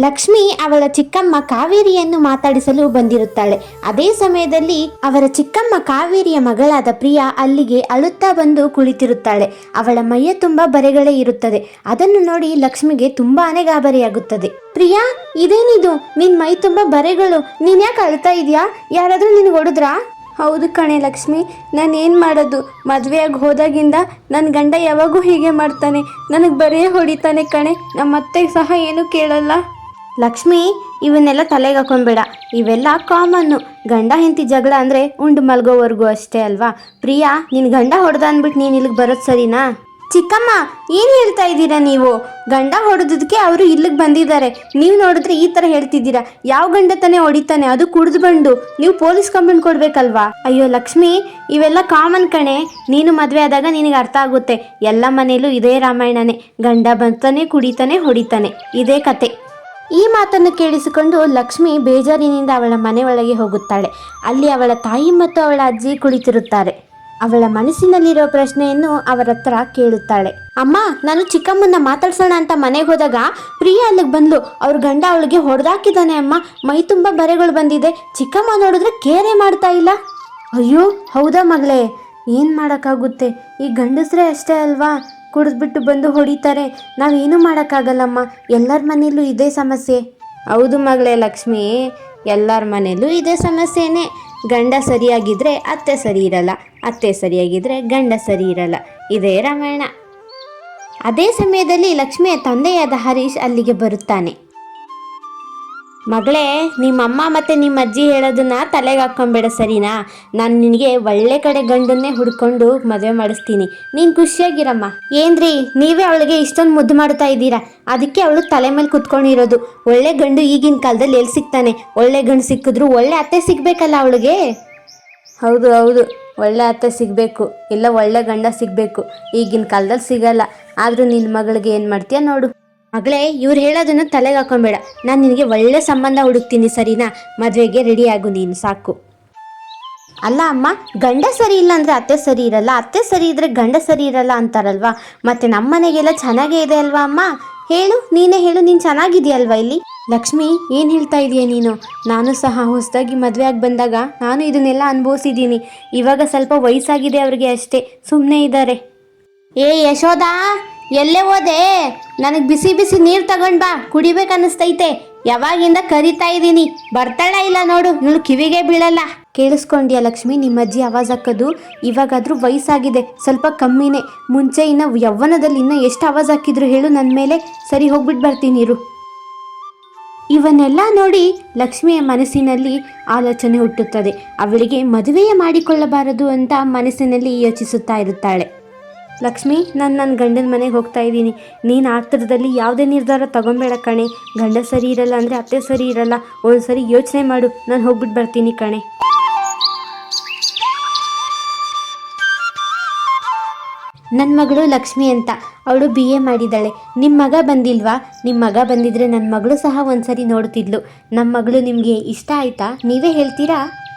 ಲಕ್ಷ್ಮಿ ಅವಳ ಚಿಕ್ಕಮ್ಮ ಕಾವೇರಿಯನ್ನು ಮಾತಾಡಿಸಲು ಬಂದಿರುತ್ತಾಳೆ. ಅದೇ ಸಮಯದಲ್ಲಿ ಅವರ ಚಿಕ್ಕಮ್ಮ ಕಾವೇರಿಯ ಮಗಳಾದ ಪ್ರಿಯಾ ಅಲ್ಲಿಗೆ ಅಳುತ್ತಾ ಬಂದು ಕುಳಿತಿರುತ್ತಾಳೆ. ಅವಳ ಮೈಯ ತುಂಬಾ ಬರೆಗಳೇ ಇರುತ್ತದೆ. ಅದನ್ನು ನೋಡಿ ಲಕ್ಷ್ಮಿಗೆ ತುಂಬಾನೇ ಗಾಬರಿಯಾಗುತ್ತದೆ. ಪ್ರಿಯಾ, ಇದೇನಿದು? ನಿನ್ ಮೈ ತುಂಬಾ ಬರೆಗಳು, ನೀನ್ ಯಾಕೆ ಅಳ್ತಾ ಇದೀಯಾ? ಯಾರಾದ್ರೂ ನಿನ್ಗೆ ಹೊಡೆದ್ರಾ? ಹೌದು ಕಣೆ ಲಕ್ಷ್ಮಿ, ನಾನು ಏನು ಮಾಡೋದು? ಮದುವೆಯಾಗಿ ಹೋದಾಗಿಂದ ನನ್ನ ಗಂಡ ಯಾವಾಗೂ ಹೀಗೆ ಮಾಡ್ತಾನೆ, ನನಗೆ ಬರೇ ಹೊಡಿತಾನೆ ಕಣೆ. ನಮ್ಮ ಅತ್ತೆಗೆ ಸಹ ಏನು ಕೇಳಲ್ಲ. ಲಕ್ಷ್ಮಿ, ಇವನ್ನೆಲ್ಲ ತಲೆಗೆ ಹಾಕೊಂಬೇಡ. ಇವೆಲ್ಲ ಕಾಮನ್ನು. ಗಂಡ ಹೆಂಡತಿ ಜಗಳ ಅಂದರೆ ಉಂಡು ಮಲ್ಗೋವರೆಗೂ ಅಷ್ಟೇ ಅಲ್ವಾ? ಪ್ರಿಯಾ, ನಿನ್ನ ಗಂಡ ಹೊಡೆದ ಅಂದ್ಬಿಟ್ಟು ನೀನು ಇಲ್ಲಿಗೆ ಬರೋದು ಸರಿನಾ? ಚಿಕ್ಕಮ್ಮ, ಏನು ಹೇಳ್ತಾ ಇದ್ದೀರಾ ನೀವು? ಗಂಡ ಹೊಡೆದಕ್ಕೆ ಅವರು ಇಲ್ಲಿಗೆ ಬಂದಿದ್ದಾರೆ. ನೀವು ನೋಡಿದ್ರೆ ಈ ಥರ ಹೇಳ್ತಿದ್ದೀರಾ? ಯಾವ ಗಂಡ ತಾನೇ ಹೊಡಿತಾನೆ? ಅದು ಕುಡಿದು ಬಂದು. ನೀವು ಪೊಲೀಸ್ ಕಂಪ್ಲೇಂಟ್ ಕೊಡಬೇಕಲ್ವಾ? ಅಯ್ಯೋ ಲಕ್ಷ್ಮಿ, ಇವೆಲ್ಲ ಕಾಮನ್ ಕಣೆ. ನೀನು ಮದುವೆ ಆದಾಗ ನಿನಗೆ ಅರ್ಥ ಆಗುತ್ತೆ. ಎಲ್ಲ ಮನೆಯಲ್ಲೂ ಇದೇ ರಾಮಾಯಣನೇ. ಗಂಡ ಬಂತಾನೆ, ಕುಡಿತಾನೆ, ಹೊಡಿತಾನೆ, ಇದೇ ಕತೆ. ಈ ಮಾತನ್ನು ಕೇಳಿಸಿಕೊಂಡು ಲಕ್ಷ್ಮಿ ಬೇಜಾರಿನಿಂದ ಅವಳ ಮನೆ ಒಳಗೆ ಹೋಗುತ್ತಾಳೆ. ಅಲ್ಲಿ ಅವಳ ತಾಯಿ ಮತ್ತು ಅವಳ ಅಜ್ಜಿ ಕುಳಿತಿರುತ್ತಾರೆ. ಅವಳ ಮನಸ್ಸಿನಲ್ಲಿರೋ ಪ್ರಶ್ನೆಯನ್ನು ಅವರ ಹತ್ರ ಕೇಳುತ್ತಾಳೆ. ಅಮ್ಮ, ನಾನು ಚಿಕ್ಕಮ್ಮನ್ನ ಮಾತಾಡ್ಸೋಣ ಅಂತ ಮನೆಗೆ ಹೋದಾಗ ಪ್ರಿಯಾ ಅಲ್ಲಿಗೆ ಬಂದ್ಲು. ಅವ್ರ ಗಂಡ ಅವಳಿಗೆ ಹೊಡೆದಾಕಿದ್ದಾನೆ ಅಮ್ಮ. ಮೈ ತುಂಬ ಬರೆಗಳು ಬಂದಿದೆ. ಚಿಕ್ಕಮ್ಮ ನೋಡಿದ್ರೆ ಕೇರೆ ಮಾಡ್ತಾ ಇಲ್ಲ. ಅಯ್ಯೋ, ಹೌದಾ ಮಗಳೇ? ಏನು ಮಾಡೋಕ್ಕಾಗುತ್ತೆ? ಈ ಗಂಡಸ್ರೇ ಅಷ್ಟೇ ಅಲ್ವಾ, ಕುಡಿದ್ಬಿಟ್ಟು ಬಂದು ಹೊಡಿತಾರೆ. ನಾವೇನು ಮಾಡೋಕ್ಕಾಗಲ್ಲಮ್ಮ. ಎಲ್ಲರ ಮನೆಯಲ್ಲೂ ಇದೇ ಸಮಸ್ಯೆ. ಹೌದು ಮಗಳೇ ಲಕ್ಷ್ಮಿ, ಎಲ್ಲರ ಮನೆಯಲ್ಲೂ ಇದೇ ಸಮಸ್ಯೆನೇ. ಗಂಡ ಸರಿಯಾಗಿದ್ದರೆ ಅತ್ತೆ ಸರಿ ಇರಲ್ಲ, ಅತ್ತೆ ಸರಿಯಾಗಿದ್ದರೆ ಗಂಡ ಸರಿ ಇರಲ್ಲ. ಇದೇ ರಾಮಾಯಣ. ಅದೇ ಸಮಯದಲ್ಲಿ ಲಕ್ಷ್ಮಿಯ ತಂದೆಯಾದ ಹರೀಶ್ ಅಲ್ಲಿಗೆ ಬರುತ್ತಾನೆ. ಮಗಳೇ, ನಿಮ್ಮಮ್ಮ ಮತ್ತು ನಿಮ್ಮ ಅಜ್ಜಿ ಹೇಳೋದನ್ನ ತಲೆಗೆ ಹಾಕ್ಕೊಂಬೇಡ ಸರಿನಾ? ನಾನು ನಿನಗೆ ಒಳ್ಳೆ ಕಡೆ ಗಂಡನ್ನೇ ಹುಡ್ಕೊಂಡು ಮದುವೆ ಮಾಡಿಸ್ತೀನಿ. ನೀನು ಖುಷಿಯಾಗಿರಮ್ಮ. ಏನ್ರಿ, ನೀವೇ ಅವಳಿಗೆ ಇಷ್ಟೊಂದು ಮುದ್ದು ಮಾಡ್ತಾ ಇದ್ದೀರಾ? ಅದಕ್ಕೆ ಅವಳು ತಲೆ ಮೇಲೆ ಕುತ್ಕೊಂಡಿರೋದು. ಒಳ್ಳೆ ಗಂಡು ಈಗಿನ ಕಾಲದಲ್ಲಿ ಎಲ್ಲಿ ಸಿಗ್ತಾನೆ? ಒಳ್ಳೆ ಗಂಡು ಸಿಕ್ಕಿದ್ರು ಒಳ್ಳೆ ಅತ್ತೆ ಸಿಗಬೇಕಲ್ಲ ಅವಳಿಗೆ. ಹೌದು ಹೌದು, ಒಳ್ಳೆ ಅತ್ತೆ ಸಿಗಬೇಕು, ಇಲ್ಲ ಒಳ್ಳೆ ಗಂಡ ಸಿಗಬೇಕು. ಈಗಿನ ಕಾಲದಲ್ಲಿ ಸಿಗಲ್ಲ. ಆದರೂ ನಿನ್ನ ಮಗಳಿಗೆ ಏನು ಮಾಡ್ತೀಯ ನೋಡು. ಮಗಳೇ, ಇವ್ರು ಹೇಳೋದನ್ನು ತಲೆಗೆ ಹಾಕೊಂಬೇಡ. ನಾನು ನಿನಗೆ ಒಳ್ಳೆ ಸಂಬಂಧ ಹುಡುಕ್ತೀನಿ ಸರಿನಾ? ಮದುವೆಗೆ ರೆಡಿ ಆಗು ನೀನು, ಸಾಕು. ಅಲ್ಲ ಅಮ್ಮ, ಗಂಡ ಸರಿ ಇಲ್ಲ ಅಂದರೆ ಅತ್ತೆ ಸರಿ ಇರಲ್ಲ, ಅತ್ತೆ ಸರಿ ಇದ್ದರೆ ಗಂಡ ಸರಿ ಇರಲ್ಲ ಅಂತಾರಲ್ವಾ? ಮತ್ತು ನಮ್ಮ ಮನೆಗೆಲ್ಲ ಚೆನ್ನಾಗೇ ಇದೆ ಅಲ್ವಾ ಅಮ್ಮ? ಹೇಳು, ನೀನೇ ಹೇಳು, ನೀನು ಚೆನ್ನಾಗಿದೆಯಲ್ವಾ ಇಲ್ಲಿ? ಲಕ್ಷ್ಮಿ, ಏನು ಹೇಳ್ತಾ ಇದೀಯ ನೀನು? ನಾನು ಸಹ ಹೊಸದಾಗಿ ಮದುವೆ ಆಗಿ ಬಂದಾಗ ನಾನು ಇದನ್ನೆಲ್ಲ ಅನುಭವಿಸಿದ್ದೀನಿ. ಇವಾಗ ಸ್ವಲ್ಪ ವಯಸ್ಸಾಗಿದೆ ಅವ್ರಿಗೆ ಅಷ್ಟೇ, ಸುಮ್ಮನೆ ಇದ್ದಾರೆ. ಏ ಯಶೋದಾ, ಎಲ್ಲೇ ಹೋದೆ? ನನಗೆ ಬಿಸಿ ಬಿಸಿ ನೀರು ತಗೊಂಡು ಬಾ, ಕುಡಿಬೇಕನ್ನಿಸ್ತೈತೆ. ಯಾವಾಗಿಂದ ಕರಿತಾ ಇದ್ದೀನಿ, ಬರ್ತಾಳ ಇಲ್ಲ ನೋಡು. ಇವಳು ಕಿವಿಗೆ ಬೀಳಲ್ಲ. ಕೇಳಿಸ್ಕೊಂಡ್ಯಾ ಲಕ್ಷ್ಮಿ, ನಿಮ್ಮ ಅಜ್ಜಿ ಆವಾಜ್ ಹಾಕೋದು? ಇವಾಗಾದರೂ ವಯಸ್ಸಾಗಿದೆ, ಸ್ವಲ್ಪ ಕಮ್ಮಿನೇ. ಮುಂಚೆ ಇನ್ನು ಯವ್ವನದಲ್ಲಿ ಇನ್ನೂ ಎಷ್ಟು ಆವಾಜ್ ಹಾಕಿದ್ರು ಹೇಳು ನನ್ನ ಮೇಲೆ? ಸರಿ, ಹೋಗ್ಬಿಟ್ಟು ಬರ್ತೀನಿ ಇರು. ಇವನ್ನೆಲ್ಲ ನೋಡಿ ಲಕ್ಷ್ಮಿಯ ಮನಸ್ಸಿನಲ್ಲಿ ಆಲೋಚನೆ ಹುಟ್ಟುತ್ತದೆ. ಅವಳಿಗೆ ಮದುವೆಯೇ ಮಾಡಿಕೊಳ್ಳಬಾರದು ಅಂತ ಮನಸ್ಸಿನಲ್ಲಿ ಯೋಚಿಸುತ್ತಾ ಇರುತ್ತಾಳೆ. ಲಕ್ಷ್ಮಿ, ನಾನು ನನ್ನ ಗಂಡನ ಮನೆಗೆ ಹೋಗ್ತಾ ಇದ್ದೀನಿ. ನೀನು ಆತರದಲ್ಲಿ ಯಾವುದೇ ನಿರ್ಧಾರ ತಗೊಬೇಡ ಕಣೆ. ಗಂಡ ಸರಿ ಇರಲ್ಲ ಅಂದರೆ ಅತ್ತೆ ಸರಿ ಇರಲ್ಲ. ಒಂದು ಸರಿ ಯೋಚನೆ ಮಾಡು. ನಾನು ಹೋಗ್ಬಿಟ್ಟು ಬರ್ತೀನಿ ಕಣೆ. ನನ್ನ ಮಗಳು ಲಕ್ಷ್ಮಿ ಅಂತ, ಅವಳು BA ಮಾಡಿದ್ದಾಳೆ. ನಿಮ್ಮ ಮಗ ಬಂದಿಲ್ವಾ? ನಿಮ್ಮ ಮಗ ಬಂದಿದ್ರೆ ನನ್ನ ಮಗಳು ಸಹ ಒಂದ್ಸರಿ ನೋಡ್ತಿದ್ಲು. ನಮ್ಮ ಮಗಳು ನಿಮಗೆ ಇಷ್ಟ ಆಯಿತಾ? ನೀವೇ ಹೇಳ್ತೀರಾ?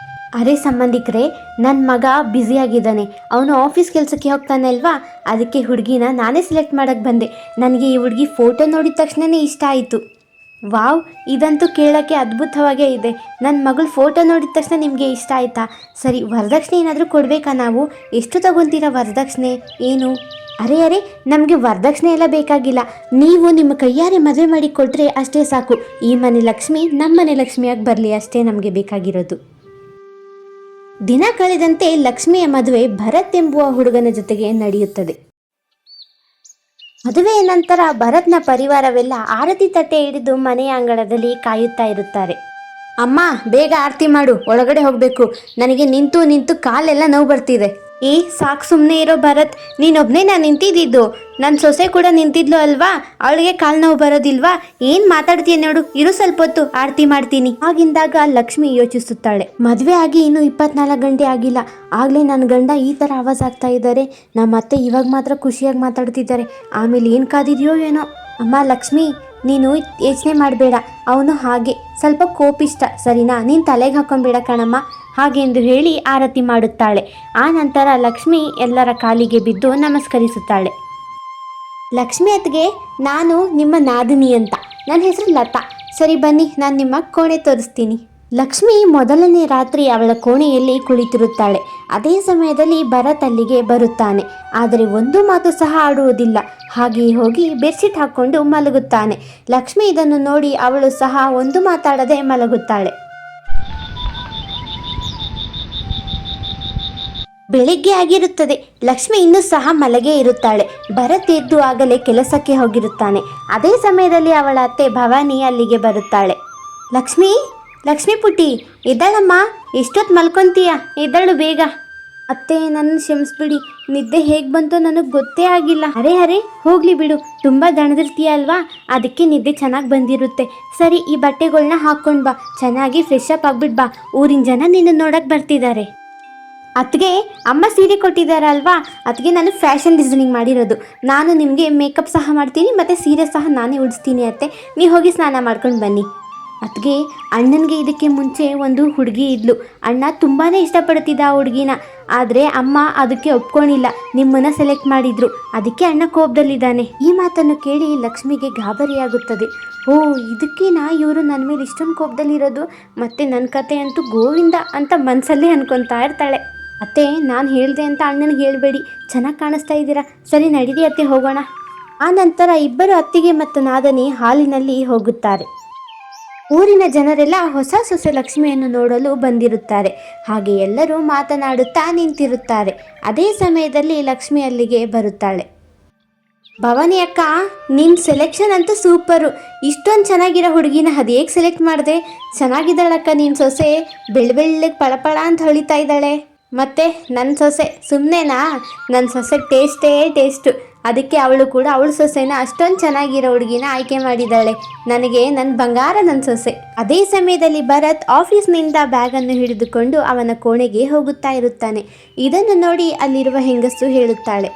ಅರೆ ಸಂಬಂಧಿಕರೇ, ನನ್ನ ಮಗ ಬ್ಯುಸಿಯಾಗಿದ್ದಾನೆ. ಅವನು ಆಫೀಸ್ ಕೆಲಸಕ್ಕೆ ಹೋಗ್ತಾನೆ ಅಲ್ವಾ? ಅದಕ್ಕೆ ಹುಡುಗಿನ ನಾನೇ ಸೆಲೆಕ್ಟ್ ಮಾಡೋಕ್ಕೆ ಬಂದೆ. ನನಗೆ ಈ ಹುಡುಗಿ ಫೋಟೋ ನೋಡಿದ ತಕ್ಷಣವೇ ಇಷ್ಟ ಆಯಿತು. ವಾವ್, ಇದಂತೂ ಕೇಳೋಕ್ಕೆ ಅದ್ಭುತವಾಗೇ ಇದೆ. ನನ್ನ ಮಗಳು ಫೋಟೋ ನೋಡಿದ ತಕ್ಷಣ ನಿಮಗೆ ಇಷ್ಟ ಆಯಿತಾ? ಸರಿ, ವರದಕ್ಷಿಣೆ ಏನಾದರೂ ಕೊಡಬೇಕಾ ನಾವು? ಎಷ್ಟು ತಗೊತೀರಾ ವರದಕ್ಷಿಣೆ? ಏನು? ಅರೆ, ನಮಗೆ ವರದಕ್ಷಿಣೆ ಎಲ್ಲ ಬೇಕಾಗಿಲ್ಲ. ನೀವು ನಿಮ್ಮ ಕೈಯಾರೆ ಮದುವೆ ಮಾಡಿ ಕೊಟ್ಟರೆ ಅಷ್ಟೇ ಸಾಕು. ಈ ಮನೆ ಲಕ್ಷ್ಮಿ ನಮ್ಮ ಮನೆ ಲಕ್ಷ್ಮಿಯಾಗಿ ಬರಲಿ, ಅಷ್ಟೇ ನಮಗೆ ಬೇಕಾಗಿರೋದು. ದಿನ ಕಳೆದಂತೆ ಲಕ್ಷ್ಮಿಯ ಮದುವೆ ಭರತ್ ಎಂಬುವ ಹುಡುಗನ ಜೊತೆಗೆ ನಡೆಯುತ್ತದೆ. ಮದುವೆಯ ನಂತರ ಭರತ್ನ ಪರಿವಾರವೆಲ್ಲ ಆರತಿ ತಟ್ಟೆ ಹಿಡಿದು ಮನೆಯ ಅಂಗಳದಲ್ಲಿ ಕಾಯುತ್ತಾ ಇರುತ್ತಾರೆ. ಅಮ್ಮ, ಬೇಗ ಆರತಿ ಮಾಡು, ಒಳಗಡೆ ಹೋಗಬೇಕು. ನನಗೆ ನಿಂತು ಕಾಲೆಲ್ಲ ನೋವು ಬರ್ತಿದೆ. ಸಾಕು, ಸುಮ್ಮನೆ ಇರೋ ಭರತ್. ನೀನೊಬ್ಬನೇ ನಾನು ನಿಂತಿದ್ದು. ನನ್ನ ಸೊಸೆ ಕೂಡ ನಿಂತಿದ್ಲು ಅಲ್ವಾ? ಅವಳಿಗೆ ಕಾಲು ನೋವು ಬರೋದಿಲ್ವಾ? ಏನು ಮಾತಾಡ್ತೀಯ ನೋಡು, ಇರು ಸ್ವಲ್ಪ ಹೊತ್ತು, ಆರತಿ ಮಾಡ್ತೀನಿ. ಆಗಿಂದಾಗ ಲಕ್ಷ್ಮಿ ಯೋಚಿಸುತ್ತಾಳೆ, ಮದುವೆ ಆಗಿ ಇನ್ನೂ 24 ಗಂಟೆ ಆಗಿಲ್ಲ, ಆಗಲೇ ನನ್ನ ಗಂಡ ಈ ಥರ ಆವಾಜ್ ಆಗ್ತಾ ಇದ್ದಾರೆ. ನಮ್ಮ ಅತ್ತೆ ಇವಾಗ ಮಾತ್ರ ಖುಷಿಯಾಗಿ ಮಾತಾಡ್ತಿದ್ದಾರೆ, ಆಮೇಲೆ ಏನು ಕಾದಿದೆಯೋ ಏನೋ. ಅಮ್ಮ ಲಕ್ಷ್ಮಿ, ನೀನು ಯೋಚನೆ ಮಾಡಬೇಡ, ಅವನು ಹಾಗೆ ಸ್ವಲ್ಪ ಕೋಪಿಷ್ಟ, ಸರಿನಾ? ನೀನು ತಲೆಗೆ ಹಾಕೊಂಬೇಡ ಕಣಮ್ಮ ಹಾಗೆಂದು ಹೇಳಿ ಆರತಿ ಮಾಡುತ್ತಾಳೆ. ಆ ನಂತರ ಲಕ್ಷ್ಮಿ ಎಲ್ಲರ ಕಾಲಿಗೆ ಬಿದ್ದು ನಮಸ್ಕರಿಸುತ್ತಾಳೆ. ಲಕ್ಷ್ಮಿ ಅತ್ತಿಗೆ, ನಾನು ನಿಮ್ಮ ನಾದಿನಿ ಅಂತ, ನನ್ನ ಹೆಸರು ಲತಾ. ಸರಿ ಬನ್ನಿ, ನಾನು ನಿಮ್ಮ ಕೋಣೆ ತೋರಿಸ್ತೀನಿ. ಲಕ್ಷ್ಮಿ ಮೊದಲನೇ ರಾತ್ರಿ ಅವಳ ಕೋಣೆಯಲ್ಲಿ ಕುಳಿತಿರುತ್ತಾಳೆ. ಅದೇ ಸಮಯದಲ್ಲಿ ಭರತ್ ಅಲ್ಲಿಗೆ ಬರುತ್ತಾನೆ. ಆದರೆ ಒಂದು ಮಾತು ಸಹ ಆಡುವುದಿಲ್ಲ. ಹಾಗೆಯೇ ಹೋಗಿ ಬೆಡ್ಶೀಟ್ ಹಾಕ್ಕೊಂಡು ಮಲಗುತ್ತಾನೆ. ಲಕ್ಷ್ಮಿ ಇದನ್ನು ನೋಡಿ ಅವಳು ಸಹ ಒಂದು ಮಾತಾಡದೆ ಮಲಗುತ್ತಾಳೆ. ಬೆಳಿಗ್ಗೆ ಆಗಿರುತ್ತದೆ. ಲಕ್ಷ್ಮಿ ಇನ್ನೂ ಸಹ ಮಲಗೇ ಇರುತ್ತಾಳೆ. ಭರತ್ ಎದ್ದು ಆಗಲೇ ಕೆಲಸಕ್ಕೆ ಹೋಗಿರುತ್ತಾನೆ. ಅದೇ ಸಮಯದಲ್ಲಿ ಅವಳ ಅತ್ತೆ ಭವಾನಿ ಅಲ್ಲಿಗೆ ಬರುತ್ತಾಳೆ. ಲಕ್ಷ್ಮಿ, ಲಕ್ಷ್ಮಿ ಪುಟ್ಟಿ, ಎದ್ದಾಳಮ್ಮ, ಎಷ್ಟೊತ್ತು ಮಲ್ಕೊಂತೀಯ? ಎದ್ದಾಳು ಬೇಗ. ಅತ್ತೆ, ನನ್ನ ಕ್ಷಮಿಸ್ಬಿಡಿ, ನಿದ್ದೆ ಹೇಗೆ ಬಂತೋ ನನಗೆ ಗೊತ್ತೇ ಆಗಿಲ್ಲ. ಅರೆ ಹೋಗ್ಲಿ ಬಿಡು, ತುಂಬ ದಣದಿರ್ತೀಯ ಅಲ್ವಾ, ಅದಕ್ಕೆ ನಿದ್ದೆ ಚೆನ್ನಾಗಿ ಬಂದಿರುತ್ತೆ. ಸರಿ, ಈ ಬಟ್ಟೆಗಳನ್ನ ಹಾಕ್ಕೊಂಡು ಬಾ, ಚೆನ್ನಾಗಿ ಫ್ರೆಶ್ ಅಪ್ ಆಗ್ಬಿಟ್ಟು ಬಾ, ಊರಿನ ಜನ ನಿನ್ನ ನೋಡಕ್ಕೆ ಬರ್ತಿದ್ದಾರೆ. ಅತ್ತಿಗೆ, ಅಮ್ಮ ಸೀರೆ ಕೊಟ್ಟಿದ್ದಾರಲ್ವಾ, ಅದಕ್ಕೆ ನಾನು ಫ್ಯಾಷನ್ ಡಿಸೈನಿಂಗ್ ಮಾಡಿರೋದು. ನಾನು ನಿಮಗೆ ಮೇಕಪ್ ಸಹ ಮಾಡ್ತೀನಿ ಮತ್ತು ಸೀರೆ ಸಹ ನಾನೇ ಉಡಿಸ್ತೀನಿ ಅತ್ತೆ. ನೀವು ಹೋಗಿ ಸ್ನಾನ ಮಾಡ್ಕೊಂಡು ಬನ್ನಿ. ಅತ್ತಿಗೆ, ಅಣ್ಣನಿಗೆ ಇದಕ್ಕೆ ಮುಂಚೆ ಒಂದು ಹುಡುಗಿ ಇದ್ಲು. ಅಣ್ಣ ತುಂಬಾ ಇಷ್ಟಪಡ್ತಿದ್ದ ಆ ಹುಡುಗಿನ. ಆದರೆ ಅಮ್ಮ ಅದಕ್ಕೆ ಒಪ್ಕೊಂಡಿಲ್ಲ, ನಿಮ್ಮನ್ನು ಸೆಲೆಕ್ಟ್ ಮಾಡಿದ್ರು. ಅದಕ್ಕೆ ಅಣ್ಣ ಕೋಪದಲ್ಲಿದ್ದಾನೆ. ಈ ಮಾತನ್ನು ಕೇಳಿ ಲಕ್ಷ್ಮಿಗೆ ಗಾಬರಿಯಾಗುತ್ತದೆ. ಓ, ಇದಕ್ಕೇನಾ ಇವರು ನನ್ನ ಮೇಲೆ ಇಷ್ಟೊಂದು ಕೋಪದಲ್ಲಿರೋದು? ಮತ್ತು ನನ್ನ ಕತೆ ಅಂತೂ ಗೋವಿಂದ ಅಂತ ಮನಸ್ಸಲ್ಲೇ ಅನ್ಕೊತಾ ಇರ್ತಾಳೆ. ಅತ್ತೆ, ನಾನು ಹೇಳಿದೆ ಅಂತ ಅಣ್ಣನಿಗೆ ಹೇಳಬೇಡಿ, ಚೆನ್ನಾಗಿ ಕಾಣಿಸ್ತಾ ಇದ್ದೀರಾ. ಸರಿ ನಡೀರಿ ಅತ್ತೆ, ಹೋಗೋಣ. ಆ ನಂತರ ಇಬ್ಬರು ಅತ್ತಿಗೆ ಮತ್ತು ನಾದನಿ ಹಾಲಿನಲ್ಲಿ ಹೋಗುತ್ತಾರೆ. ಊರಿನ ಜನರೆಲ್ಲ ಹೊಸ ಸೊಸೆ ಲಕ್ಷ್ಮಿಯನ್ನು ನೋಡಲು ಬಂದಿರುತ್ತಾರೆ. ಹಾಗೆ ಎಲ್ಲರೂ ಮಾತನಾಡುತ್ತಾ ನಿಂತಿರುತ್ತಾರೆ. ಅದೇ ಸಮಯದಲ್ಲಿ ಲಕ್ಷ್ಮಿ ಅಲ್ಲಿಗೆ ಬರುತ್ತಾಳೆ. ಭವಾನಿ ಅಕ್ಕ, ನಿನ್ನ ಸೆಲೆಕ್ಷನ್ ಅಂತೂ ಸೂಪರು. ಇಷ್ಟೊಂದು ಚೆನ್ನಾಗಿರೋ ಹುಡುಗಿನ ಅದು ಹೇಗೆ ಸೆಲೆಕ್ಟ್ ಮಾಡಿದೆ? ಚೆನ್ನಾಗಿದ್ದಾಳಕ್ಕ ನಿನ್ನ ಸೊಸೆ, ಬೆಳ್ಳಗೆ ಪಳಪಳ ಅಂತ ಹೊಳಿತಾ ಇದ್ದಾಳೆ. ಮತ್ತು ನನ್ನ ಸೊಸೆ ಸುಮ್ಮನೆನಾ? ನನ್ನ ಸೊಸೆ ಟೇಸ್ಟು. ಅದಕ್ಕೆ ಅವಳು ಕೂಡ ಅವಳ ಸೊಸೆನ ಅಷ್ಟೊಂದು ಚೆನ್ನಾಗಿರೋ ಹುಡುಗಿನ ಆಯ್ಕೆ ಮಾಡಿದ್ದಾಳೆ. ನನಗೆ ನನ್ನ ಬಂಗಾರ ನನ್ನ ಸೊಸೆ. ಅದೇ ಸಮಯದಲ್ಲಿ ಭರತ್ ಆಫೀಸ್ನಿಂದ ಬ್ಯಾಗನ್ನು ಹಿಡಿದುಕೊಂಡು ಅವನ ಕೋಣೆಗೆ ಹೋಗುತ್ತಾ ಇರುತ್ತಾನೆ. ಇದನ್ನು ನೋಡಿ ಅಲ್ಲಿರುವ ಹೆಂಗಸು ಹೇಳುತ್ತಾಳೆ,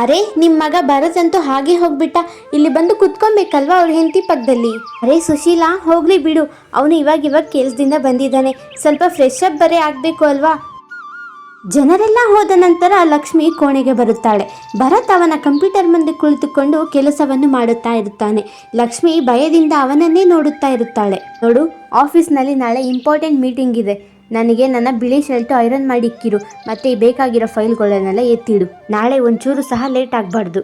ಅರೆ, ನಿಮ್ಮ ಮಗ ಭರತ್ ಅಂತೂ ಹಾಗೆ ಹೋಗ್ಬಿಟ್ಟ. ಇಲ್ಲಿ ಬಂದು ಕುತ್ಕೊಬೇಕಲ್ವಾ ಅವ್ರ ಹೆಂಡತಿ ಪಕ್ಕದಲ್ಲಿ. ಅರೆ ಸುಶೀಲಾ, ಹೋಗ್ಲಿ ಬಿಡು, ಅವನು ಇವಾಗ ಕೆಲಸದಿಂದ ಬಂದಿದ್ದಾನೆ, ಸ್ವಲ್ಪ ಫ್ರೆಶ್ ಅಪ್ ಬರೇ ಆಗಬೇಕು ಅಲ್ವಾ. ಜನರೆಲ್ಲ ಹೋದ ನಂತರ ಲಕ್ಷ್ಮಿ ಕೋಣೆಗೆ ಬರುತ್ತಾಳೆ. ಭರತ್ ಅವನ ಕಂಪ್ಯೂಟರ್ ಮುಂದೆ ಕುಳಿತುಕೊಂಡು ಕೆಲಸವನ್ನು ಮಾಡುತ್ತಾ ಇರುತ್ತಾನೆ. ಲಕ್ಷ್ಮಿ ಭಯದಿಂದ ಅವನನ್ನೇ ನೋಡುತ್ತಾ ಇರುತ್ತಾಳೆ. ನೋಡು, ಆಫೀಸ್ನಲ್ಲಿ ನಾಳೆ ಇಂಪಾರ್ಟೆಂಟ್ ಮೀಟಿಂಗ್ ಇದೆ. ನನಗೆ ನನ್ನ ಬಿಳಿ ಶರ್ಟು ಐರನ್ ಮಾಡಿ ಇಕ್ಕಿರು, ಮತ್ತು ಬೇಕಾಗಿರೋ ಫೈಲ್ಗಳನ್ನೆಲ್ಲ ಎತ್ತಿಡು. ನಾಳೆ ಒಂಚೂರು ಸಹ ಲೇಟ್ ಆಗಬಾರ್ದು.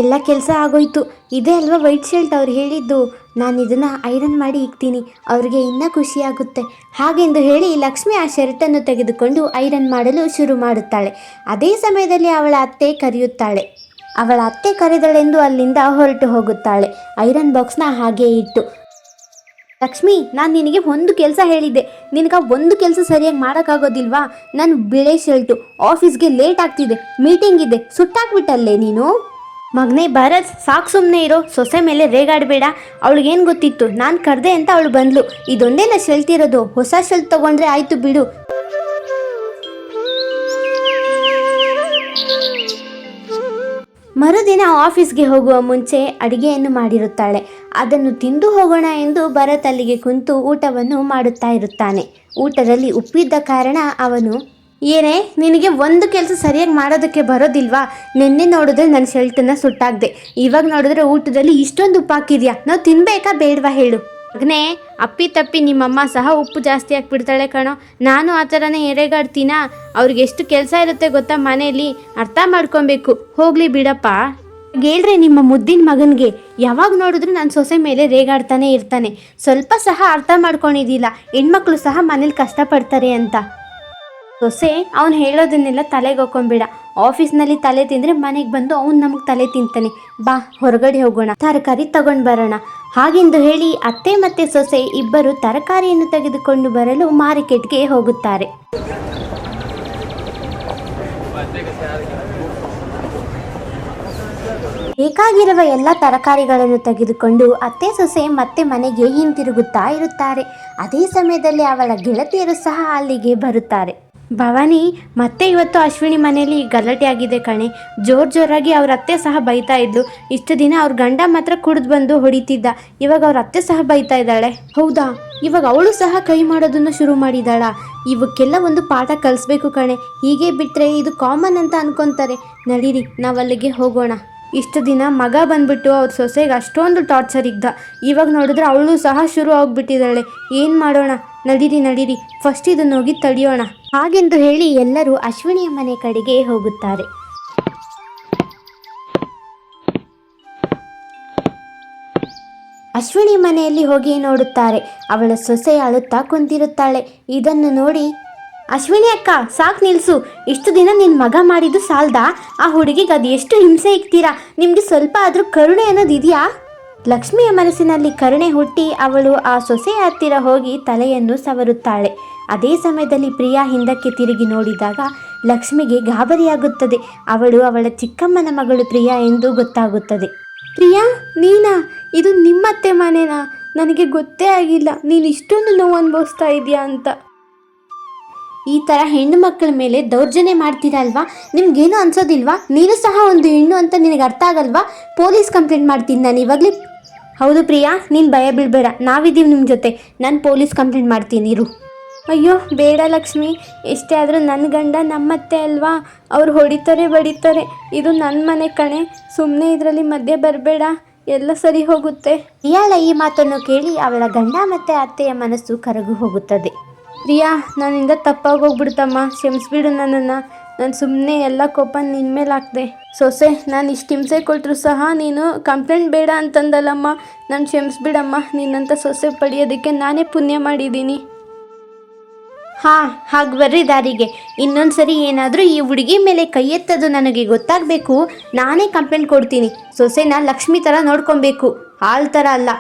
ಎಲ್ಲ ಕೆಲಸ ಆಗೋಯ್ತು. ಇದೇ ಅಲ್ವಾ ವೈಟ್ ಶರ್ಟ್ ಅವ್ರು ಹೇಳಿದ್ದು. ನಾನು ಇದನ್ನು ಐರನ್ ಮಾಡಿ ಇಕ್ತೀನಿ, ಅವ್ರಿಗೆ ಇನ್ನೂ ಖುಷಿಯಾಗುತ್ತೆ. ಹಾಗೆಂದು ಹೇಳಿ ಲಕ್ಷ್ಮಿ ಆ ಶರ್ಟನ್ನು ತೆಗೆದುಕೊಂಡು ಐರನ್ ಮಾಡಲು ಶುರು ಮಾಡುತ್ತಾಳೆ. ಅದೇ ಸಮಯದಲ್ಲಿ ಅವಳ ಅತ್ತೆ ಕರೆಯುತ್ತಾಳೆ. ಅವಳ ಅತ್ತೆ ಕರೆದಳೆಂದು ಅಲ್ಲಿಂದ ಹೊರಟು ಹೋಗುತ್ತಾಳೆ. ಐರನ್ ಬಾಕ್ಸ್ನ ಹಾಗೇ ಇಟ್ಟು, ಲಕ್ಷ್ಮಿ, ನಾನು ನಿನಗೆ ಒಂದು ಕೆಲಸ ಹೇಳಿದ್ದೆ, ನಿನಗೆ ಒಂದು ಕೆಲಸ ಸರಿಯಾಗಿ ಮಾಡೋಕ್ಕಾಗೋದಿಲ್ವಾ? ನನ್ನ ಬಿಳೆ ಶರ್ಟು, ಆಫೀಸ್ಗೆ ಲೇಟ್ ಆಗ್ತಿದೆ, ಮೀಟಿಂಗ್ ಇದೆ, ಸುಟ್ಟಾಕ್ಬಿಟ್ಟಲ್ಲೇ ನೀನು. ಮಗನೇ ಭರತ್, ಸಾಕು, ಸುಮ್ಮನೆ ಇರೋ. ಸೊಸೆ ಮೇಲೆ ರೇಗಾಡಬೇಡ. ಅವಳಿಗೇನು ಗೊತ್ತಿತ್ತು, ನಾನು ಕರೆದೆ ಅಂತ ಅವಳು ಬಂದ್ಲು. ಇದೊಂದೇನ ಶೆಲ್ಟ್ ಇರೋದು, ಹೊಸ ಶೆಲ್ಟ್ ತೊಗೊಂಡ್ರೆ ಆಯಿತು ಬಿಡು. ಮರುದಿನ ಆಫೀಸ್ಗೆ ಹೋಗುವ ಮುಂಚೆ ಅಡಿಗೆಯನ್ನು ಮಾಡಿರುತ್ತಾಳೆ. ಅದನ್ನು ತಿಂದು ಹೋಗೋಣ ಎಂದು ಭರತ್ ಅಲ್ಲಿಗೆ ಕುಂತು ಊಟವನ್ನು ಮಾಡುತ್ತಾ ಇರುತ್ತಾನೆ. ಊಟದಲ್ಲಿ ಉಪ್ಪಿದ್ದ ಕಾರಣ ಅವನು, ಏನೇ, ನಿನಗೆ ಒಂದು ಕೆಲಸ ಸರಿಯಾಗಿ ಮಾಡೋದಕ್ಕೆ ಬರೋದಿಲ್ವಾ? ನಿನ್ನೆ ನೋಡಿದ್ರೆ ನನ್ನ ಶೆಲ್ಟನ್ನು ಸುಟ್ಟಾಕ್ದೆ, ಇವಾಗ ನೋಡಿದ್ರೆ ಊಟದಲ್ಲಿ ಇಷ್ಟೊಂದು ಉಪ್ಪು ಹಾಕಿದ್ಯಾ, ನಾವು ತಿನ್ಬೇಕಾ ಬೇಡವಾ ಹೇಳು. ಮಗನೇ, ಅಪ್ಪಿ ತಪ್ಪಿ ನಿಮ್ಮಮ್ಮ ಸಹ ಉಪ್ಪು ಜಾಸ್ತಿ ಹಾಕ್ಬಿಡ್ತಾಳೆ ಕಣೋ. ನಾನು ಆ ಥರನೇ ಎರೆಗಾಡ್ತೀನಾ? ಅವ್ರಿಗೆ ಎಷ್ಟು ಕೆಲಸ ಇರುತ್ತೆ ಗೊತ್ತಾ ಮನೆಯಲ್ಲಿ, ಅರ್ಥ ಮಾಡ್ಕೊಬೇಕು. ಹೋಗ್ಲಿ ಬಿಡಪ್ಪ. ಹೇಳ್ರೆ ನಿಮ್ಮ ಮುದ್ದಿನ ಮಗನಿಗೆ ಯಾವಾಗ ನೋಡಿದ್ರು ನನ್ನ ಸೊಸೆ ಮೇಲೆ ರೇಗಾಡ್ತಾನೆ ಇರ್ತಾನೆ. ಸ್ವಲ್ಪ ಸಹ ಅರ್ಥ ಮಾಡ್ಕೊಂಡಿದ್ದಿಲ್ಲ, ಹೆಣ್ಮಕ್ಳು ಸಹ ಮನೇಲಿ ಕಷ್ಟಪಡ್ತಾರೆ ಅಂತ. ಸೊಸೆ, ಅವ್ನು ಹೇಳೋದನ್ನೆಲ್ಲ ತಲೆಗೆ ಹಾಕೊಂಬೇಡ. ಆಫೀಸ್ನಲ್ಲಿ ತಲೆ ತಿಂದರೆ ಮನೆಗೆ ಬಂದು ಅವ್ನು ನಮಗೆ ತಲೆ ತಿಂತಾನೆ. ಬಾ, ಹೊರಗಡೆ ಹೋಗೋಣ, ತರಕಾರಿ ತಗೊಂಡು ಬರೋಣ. ಹಾಗೆಂದು ಹೇಳಿ ಅತ್ತೆ ಮತ್ತು ಸೊಸೆ ಇಬ್ಬರು ತರಕಾರಿಯನ್ನು ತೆಗೆದುಕೊಂಡು ಬರಲು ಮಾರ್ಕೆಟ್ಗೆ ಹೋಗುತ್ತಾರೆ. ಬೇಕಾಗಿರುವ ಎಲ್ಲ ತರಕಾರಿಗಳನ್ನು ತೆಗೆದುಕೊಂಡು ಅತ್ತೆ ಸೊಸೆ ಮತ್ತೆ ಮನೆಗೆ ಹಿಂತಿರುಗುತ್ತಾ ಇರುತ್ತಾರೆ. ಅದೇ ಸಮಯದಲ್ಲಿ ಅವಳ ಗೆಳತಿಯರು ಸಹ ಅಲ್ಲಿಗೆ ಬರುತ್ತಾರೆ. ಭವಾನಿ ಮತ್ತೆ ಇವತ್ತು ಅಶ್ವಿನಿ ಮನೆಯಲ್ಲಿ ಗಲಾಟೆ ಆಗಿದೆ ಕಣೆ. ಜೋರಾಗಿ ಅವ್ರ ಅತ್ತೆ ಸಹ ಬೈತಾ ಇದ್ಲು. ಇಷ್ಟು ದಿನ ಅವ್ರ ಗಂಡ ಮಾತ್ರ ಕುಡಿದು ಬಂದು ಹೊಡಿತಿದ್ದ, ಇವಾಗ ಅವ್ರ ಅತ್ತೆ ಸಹ ಬೈತಾ ಇದ್ದಾಳೆ. ಹೌದಾ, ಇವಾಗ ಅವಳು ಸಹ ಕೈ ಮಾಡೋದನ್ನು ಶುರು ಮಾಡಿದಾಳ. ಇವಕ್ಕೆಲ್ಲ ಒಂದು ಪಾಠ ಕಲಿಸ್ಬೇಕು ಕಣೆ. ಹೀಗೆ ಬಿಟ್ಟರೆ ಇದು ಕಾಮನ್ ಅಂತ ಅನ್ಕೊತಾರೆ. ನಡೀರಿ ನಾವಲ್ಲಿಗೆ ಹೋಗೋಣ. ಇಷ್ಟು ದಿನ ಮಗ ಬಂದ್ಬಿಟ್ಟು ಅವ್ರ ಸೊಸೆಗೆ ಅಷ್ಟೊಂದು ಟಾರ್ಚರ್ ಇದ್ದ, ಇವಾಗ ನೋಡಿದ್ರೆ ಅವಳು ಸಹ ಶುರು ಆಗ್ಬಿಟ್ಟಿದ್ದಾಳೆ. ಏನು ಮಾಡೋಣ, ನಡೀರಿ ಫಸ್ಟ್ ಇದನ್ನು ಹೋಗಿ ತಡೆಯೋಣ. ಹಾಗೆಂದು ಹೇಳಿ ಎಲ್ಲರೂ ಅಶ್ವಿನಿಯ ಮನೆ ಕಡೆಗೆ ಹೋಗುತ್ತಾರೆ. ಅಶ್ವಿನಿ ಮನೆಯಲ್ಲಿ ಹೋಗಿ ನೋಡುತ್ತಾರೆ. ಅವಳ ಸೊಸೆ ಅಳುತ್ತಾ ಕುಂತಿರುತ್ತಾಳೆ. ಇದನ್ನು ನೋಡಿ, ಅಶ್ವಿನಿ ಅಕ್ಕ ಸಾಕು ನಿಲ್ಸು. ಇಷ್ಟು ದಿನ ನಿನ್ನ ಮಗ ಮಾಡಿದ್ದು ಸಾಲ್ದಾ? ಆ ಹುಡುಗಿಗೆ ಅದು ಎಷ್ಟು ಹಿಂಸೆ ಇಕ್ತೀರಾ? ನಿಮಗೆ ಸ್ವಲ್ಪ ಆದರೂ ಕರುಣೆ ಅನ್ನೋದು ಇದೆಯಾ? ಲಕ್ಷ್ಮಿಯ ಮನಸ್ಸಿನಲ್ಲಿ ಕರುಣೆ ಹುಟ್ಟಿ ಅವಳು ಆ ಸೊಸೆಯ ಹತ್ತಿರ ಹೋಗಿ ತಲೆಯನ್ನು ಸವರುತ್ತಾಳೆ. ಅದೇ ಸಮಯದಲ್ಲಿ ಪ್ರಿಯಾ ಹಿಂದಕ್ಕೆ ತಿರುಗಿ ನೋಡಿದಾಗ ಲಕ್ಷ್ಮಿಗೆ ಗಾಬರಿಯಾಗುತ್ತದೆ. ಅವಳು ಅವಳ ಚಿಕ್ಕಮ್ಮನ ಮಗಳು ಪ್ರಿಯಾ ಎಂದು ಗೊತ್ತಾಗುತ್ತದೆ. ಪ್ರಿಯಾ, ನೀನಾ? ಇದು ನಿಮ್ಮತ್ತೆ ಮನೆನಾ? ನನಗೆ ಗೊತ್ತೇ ಆಗಿಲ್ಲ ನೀನು ಇಷ್ಟೊಂದು ನೋವು ಅನುಭವಿಸ್ತಾ ಇದೆಯಾ ಅಂತ. ಈ ಥರ ಹೆಣ್ಣು ಮಕ್ಕಳ ಮೇಲೆ ದೌರ್ಜನ್ಯ ಮಾಡ್ತೀರಲ್ವಾ? ನಿಮ್ಗೇನು ಅನ್ಸೋದಿಲ್ವಾ? ನೀನು ಸಹ ಒಂದು ಹೆಣ್ಣು ಅಂತ ನಿನಗೆ ಅರ್ಥ ಆಗಲ್ವಾ? ಪೊಲೀಸ್ ಕಂಪ್ಲೇಂಟ್ ಮಾಡ್ತೀನಿ ನಾನು ಇವಾಗಲೇ. ಹೌದು ಪ್ರಿಯಾ, ನೀನು ಭಯ ಬೀಳಬೇಡ, ನಾವಿದ್ದೀವಿ ನಿಮ್ಮ ಜೊತೆ. ನಾನು ಪೊಲೀಸ್ ಕಂಪ್ಲೇಂಟ್ ಮಾಡ್ತೀನಿ ಇರು. ಅಯ್ಯೋ ಬೇಡ ಲಕ್ಷ್ಮಿ, ಎಷ್ಟೇ ಆದರೂ ನನ್ನ ಗಂಡ ನಮ್ಮತ್ತೆ ಅಲ್ವಾ, ಅವ್ರು ಹೊಡಿತಾರೆ ಬಡಿತಾರೆ. ಇದು ನನ್ನ ಮನೆ ಕಣೆ, ಸುಮ್ಮನೆ ಇದರಲ್ಲಿ ಮಧ್ಯೆ ಬರಬೇಡ, ಎಲ್ಲ ಸರಿ ಹೋಗುತ್ತೆ. ಪ್ರಿಯಾಳ ಈ ಮಾತನ್ನು ಕೇಳಿ ಅವಳ ಗಂಡ ಮತ್ತು ಅತ್ತೆಯ ಮನಸ್ಸು ಕರಗು ಹೋಗುತ್ತದೆ. ಪ್ರಿಯಾ, ನನ್ನಿಂದ ತಪ್ಪಾಗಿ ಹೋಗ್ಬಿಡ್ತಮ್ಮ, ಕ್ಷಮಿಸ್ಬಿಡು ನನ್ನನ್ನು. ನಾನು ಸುಮ್ಮನೆ ಎಲ್ಲ ಕೋಪ ನಿನ್ನ ಮೇಲೆ ಹಾಕ್ದೆ. ಸೊಸೆ, ನಾನು ಇಷ್ಟು ಹಿಂಸೆ ಕೊಟ್ಟರು ಸಹ ನೀನು ಕಂಪ್ಲೇಂಟ್ ಬೇಡ ಅಂತಂದಲ್ಲಮ್ಮ. ನಾನು ಕ್ಷಮಿಸ್ಬಿಡಮ್ಮ, ನಿನ್ನಂಥ ಸೊಸೆ ಪಡೆಯೋದಕ್ಕೆ ನಾನೇ ಪುಣ್ಯ ಮಾಡಿದ್ದೀನಿ. ಹಾಗೆ ಬರ್ರಿ ದಾರಿಗೆ. ಇನ್ನೊಂದು ಸರಿ ಏನಾದರೂ ಈ ಹುಡುಗಿ ಮೇಲೆ ಕೈ ಎತ್ತದು ನನಗೆ ಗೊತ್ತಾಗಬೇಕು, ನಾನೇ ಕಂಪ್ಲೇಂಟ್ ಕೊಡ್ತೀನಿ. ಸೊಸೆನ ಲಕ್ಷ್ಮಿ ಥರ ನೋಡ್ಕೊಬೇಕು, ಹಾಳು ಥರ ಅಲ್ಲ.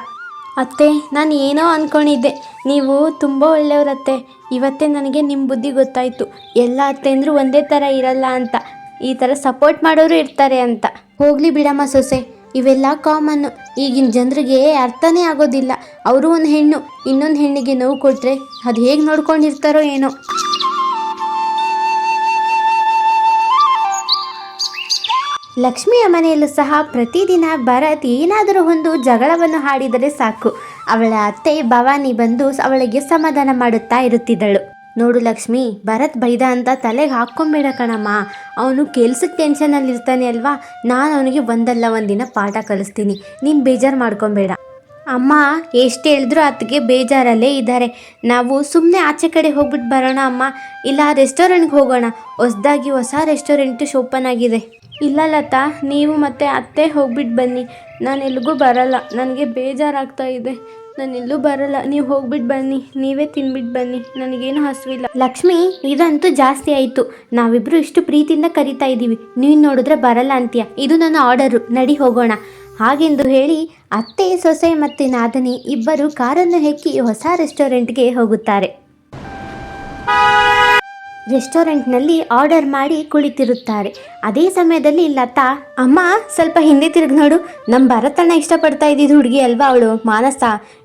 ಅತ್ತೆ, ನಾನು ಏನೋ ಅಂದ್ಕೊಂಡಿದ್ದೆ, ನೀವು ತುಂಬ ಒಳ್ಳೆಯವರತ್ತೆ. ಇವತ್ತೇ ನನಗೆ ನಿಮ್ಮ ಬುದ್ಧಿ ಗೊತ್ತಾಯಿತು. ಎಲ್ಲ ಅತ್ತೆಂದರೂ ಒಂದೇ ಥರ ಇರಲ್ಲ ಅಂತ, ಈ ಥರ ಸಪೋರ್ಟ್ ಮಾಡೋರು ಇರ್ತಾರೆ ಅಂತ. ಹೋಗಲಿ ಬಿಡಮ್ಮ ಸೊಸೆ, ಇವೆಲ್ಲ ಕಾಮನ್ನು. ಈಗಿನ ಜನರಿಗೆ ಅರ್ಥನೇ ಆಗೋದಿಲ್ಲ. ಅವರು ಒಂದು ಹೆಣ್ಣು ಇನ್ನೊಂದು ಹೆಣ್ಣಿಗೆ ನೋವು ಕೊಟ್ಟರೆ ಅದು ಹೇಗೆ ನೋಡ್ಕೊಂಡಿರ್ತಾರೋ ಏನೋ. ಲಕ್ಷ್ಮಿಯ ಮನೆಯಲ್ಲೂ ಸಹ ಪ್ರತಿದಿನ ಭರತ್ ಏನಾದರೂ ಒಂದು ಜಗಳವನ್ನು ಹಾಡಿದರೆ ಸಾಕು, ಅವಳ ಅತ್ತೆ ಭವಾನಿ ಬಂದು ಅವಳಿಗೆ ಸಮಾಧಾನ ಮಾಡುತ್ತಾ ಇರುತ್ತಿದ್ದಳು. ನೋಡು ಲಕ್ಷ್ಮಿ, ಭರತ್ ಬೈದ ಅಂತ ತಲೆಗೆ ಹಾಕ್ಕೊಂಬೇಡ ಕಣಮ್ಮ. ಅವನು ಕೆಲ್ಸಕ್ಕೆ ಟೆನ್ಷನಲ್ಲಿ ಇರ್ತಾನೆ ಅಲ್ವಾ. ನಾನು ಅವನಿಗೆ ಒಂದಲ್ಲ ಒಂದಿನ ಪಾಠ ಕಲಿಸ್ತೀನಿ, ನೀನು ಬೇಜಾರು ಮಾಡ್ಕೊಬೇಡ. ಅಮ್ಮ ಎಷ್ಟು ಹೇಳಿದ್ರು ಅದಕ್ಕೆ ಬೇಜಾರಲ್ಲೇ ಇದ್ದಾರೆ. ನಾವು ಸುಮ್ಮನೆ ಆಚೆ ಕಡೆ ಹೋಗ್ಬಿಟ್ಟು ಬರೋಣ ಅಮ್ಮ, ಇಲ್ಲ ರೆಸ್ಟೋರೆಂಟ್ಗೆ ಹೋಗೋಣ. ಹೊಸ ರೆಸ್ಟೋರೆಂಟು ಓಪನ್ ಆಗಿದೆ. ಇಲ್ಲ ಲತಾ, ನೀವು ಮತ್ತು ಅತ್ತೆ ಹೋಗ್ಬಿಟ್ಟು ಬನ್ನಿ, ನಾನು ಎಲ್ಲಿಗೂ ಬರಲ್ಲ. ನನಗೆ ಬೇಜಾರಾಗ್ತಾ ಇದೆ, ನಾನು ಎಲ್ಲೂ ಬರಲ್ಲ. ನೀವು ಹೋಗ್ಬಿಟ್ಟು ಬನ್ನಿ, ನೀವೇ ತಿನ್ಬಿಟ್ಟು ಬನ್ನಿ, ನನಗೇನು ಹಸಿವಿಲ್ಲ. ಲಕ್ಷ್ಮಿ, ಇದಂತೂ ಜಾಸ್ತಿ ಆಯಿತು. ನಾವಿಬ್ಬರು ಇಷ್ಟು ಪ್ರೀತಿಯಿಂದ ಕರಿತಾ ಇದ್ದೀವಿ, ನೀನು ನೋಡಿದ್ರೆ ಬರಲ್ಲ ಅಂತೀಯ. ಇದು ನನ್ನ ಆರ್ಡರು, ನಡಿ ಹೋಗೋಣ. ಹಾಗೆಂದು ಹೇಳಿ ಅತ್ತೆ, ಸೊಸೆ ಮತ್ತು ನಾದನಿ ಇಬ್ಬರು ಕಾರನ್ನು ಹೆಕ್ಕಿ ಹೊಸ ರೆಸ್ಟೋರೆಂಟ್ಗೆ ಹೋಗುತ್ತಾರೆ. ರೆಸ್ಟೋರೆಂಟ್ನಲ್ಲಿ ಆರ್ಡರ್ ಮಾಡಿ ಕುಳಿತಿರುತ್ತಾರೆ. ಅದೇ ಸಮಯದಲ್ಲಿ ಲತಾ, ಅಮ್ಮ ಸ್ವಲ್ಪ ಹಿಂದೆ ತಿರುಗಿ ನೋಡು, ನಮ್ಮ ಭರತಣ್ಣ ಇಷ್ಟಪಡ್ತಾ ಇದ್ದಿದ್ದು ಹುಡುಗಿ ಅಲ್ವಾ ಅವಳು, ಮಾನಸ.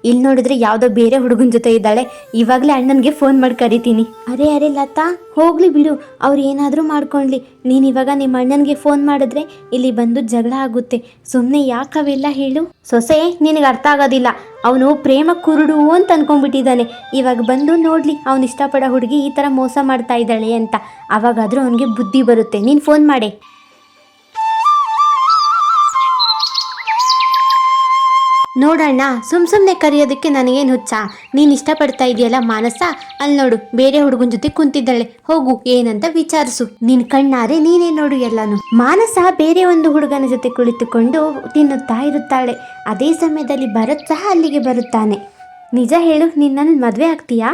ಇಲ್ಲಿ ನೋಡಿದ್ರೆ ಯಾವುದೋ ಬೇರೆ ಹುಡುಗನ ಜೊತೆ ಇದ್ದಾಳೆ. ಇವಾಗಲೇ ಅಣ್ಣನಿಗೆ ಫೋನ್ ಮಾಡಿ ಕರಿತೀನಿ. ಅರೆ ಲತಾ, ಹೋಗ್ಲಿ ಬಿಡು, ಅವ್ರು ಏನಾದರೂ ಮಾಡ್ಕೊಳ್ಳಿ. ನೀನು ಇವಾಗ ನಿಮ್ಮ ಅಣ್ಣನಿಗೆ ಫೋನ್ ಮಾಡಿದ್ರೆ ಇಲ್ಲಿ ಬಂದು ಜಗಳ ಆಗುತ್ತೆ. ಸುಮ್ಮನೆ ಯಾಕವೆಲ್ಲ ಹೇಳು. ಸೊಸೆ, ನಿನಗೆ ಅರ್ಥ ಆಗೋದಿಲ್ಲ. ಅವನು ಪ್ರೇಮ ಕುರುಡು ಅಂತ ಅನ್ಕೊಂಡ್ಬಿಟ್ಟಿದ್ದಾನೆ. ಇವಾಗ ಬಂದು ನೋಡ್ಲಿ, ಅವನು ಇಷ್ಟಪಡೋ ಹುಡುಗಿ ಈ ಥರ ಮೋಸ ಮಾಡ್ತಾ ಇದ್ದಾಳೆ ಅಂತ. ಅವಾಗಾದರೂ ಅವನಿಗೆ ಬುದ್ಧಿ ಬರುತ್ತೆ. ನೀನು ಫೋನ್ ಮಾಡೆ. ನೋಡಣ್ಣ, ಸುಮ್ಮನೆ ಕರೆಯೋದಕ್ಕೆ ನನಗೇನು ಹುಚ್ಚ? ನೀನು ಇಷ್ಟಪಡ್ತಾ ಇದೆಯಲ್ಲ ಮಾನಸ, ಅಲ್ಲಿ ನೋಡು ಬೇರೆ ಹುಡುಗನ ಜೊತೆ ಕುಂತಿದ್ದಾಳೆ. ಹೋಗು, ಏನಂತ ವಿಚಾರಿಸು. ನಿನ್ನ ಕಣ್ಣಾರೆ ನೀನೇ ನೋಡು ಎಲ್ಲಾನು. ಮಾನಸ ಬೇರೆ ಒಂದು ಹುಡುಗನ ಜೊತೆ ಕುಳಿತುಕೊಂಡು ತಿನ್ನುತ್ತಾ ಇರುತ್ತಾಳೆ. ಅದೇ ಸಮಯದಲ್ಲಿ ಭರತ್ ಸಹ ಅಲ್ಲಿಗೆ ಬರುತ್ತಾನೆ. ನಿಜ ಹೇಳು, ನಿನ್ನನ್ನು ಮದುವೆ ಆಗ್ತೀಯಾ?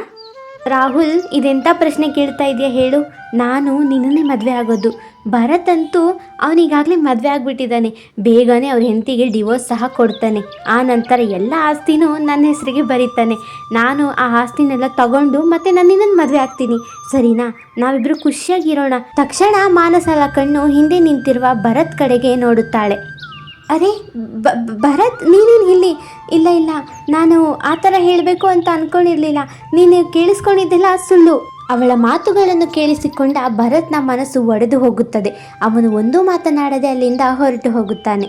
ರಾಹುಲ್, ಇದೆಂಥ ಪ್ರಶ್ನೆ ಕೇಳ್ತಾ ಇದೆಯಾ ಹೇಳು. ನಾನು ನಿನ್ನನ್ನೇ ಮದುವೆ ಆಗೋದು. ಭರತ್ ಅಂತೂ ಅವನಿಗಾಗಲೇ ಮದುವೆ ಆಗಿಬಿಟ್ಟಿದ್ದಾನೆ. ಬೇಗನೆ ಅವ್ರ ಹೆಂಡತಿಗೆ ಡಿವೋರ್ಸ್ ಸಹ ಕೊಡ್ತಾನೆ. ಆ ನಂತರ ಎಲ್ಲ ಆಸ್ತಿನೂ ನನ್ನ ಹೆಸರಿಗೆ ಬರೀತಾನೆ. ನಾನು ಆ ಆಸ್ತಿನೆಲ್ಲ ತಗೊಂಡು ಮತ್ತೆ ನಾನು ನಿನ್ನನ್ನು ಮದುವೆ ಆಗ್ತೀನಿ, ಸರಿನಾ? ನಾವಿಬ್ಬರು ಖುಷಿಯಾಗಿರೋಣ. ತಕ್ಷಣ ಮಾನಸಳ ಕಣ್ಣು ಹಿಂದೆ ನಿಂತಿರುವ ಭರತ್ ಕಡೆಗೆ ನೋಡುತ್ತಾಳೆ. ಅರೆ ಭರತ್, ನೀನೇನು ಇಲ್ಲಿ? ಇಲ್ಲ, ನಾನು ಆ ಥರ ಹೇಳಬೇಕು ಅಂತ ಅಂದ್ಕೊಂಡಿರಲಿಲ್ಲ. ನೀನು ಕೇಳಿಸ್ಕೊಂಡಿದ್ದೆಲ್ಲ ಸುಳ್ಳು. ಅವಳ ಮಾತುಗಳನ್ನು ಕೇಳಿಸಿಕೊಂಡ ಭರತ್ನ ಮನಸ್ಸು ಒಡೆದು ಹೋಗುತ್ತದೆ. ಅವನು ಒಂದೂ ಮಾತನಾಡದೆ ಅಲ್ಲಿಂದ ಹೊರಟು ಹೋಗುತ್ತಾನೆ.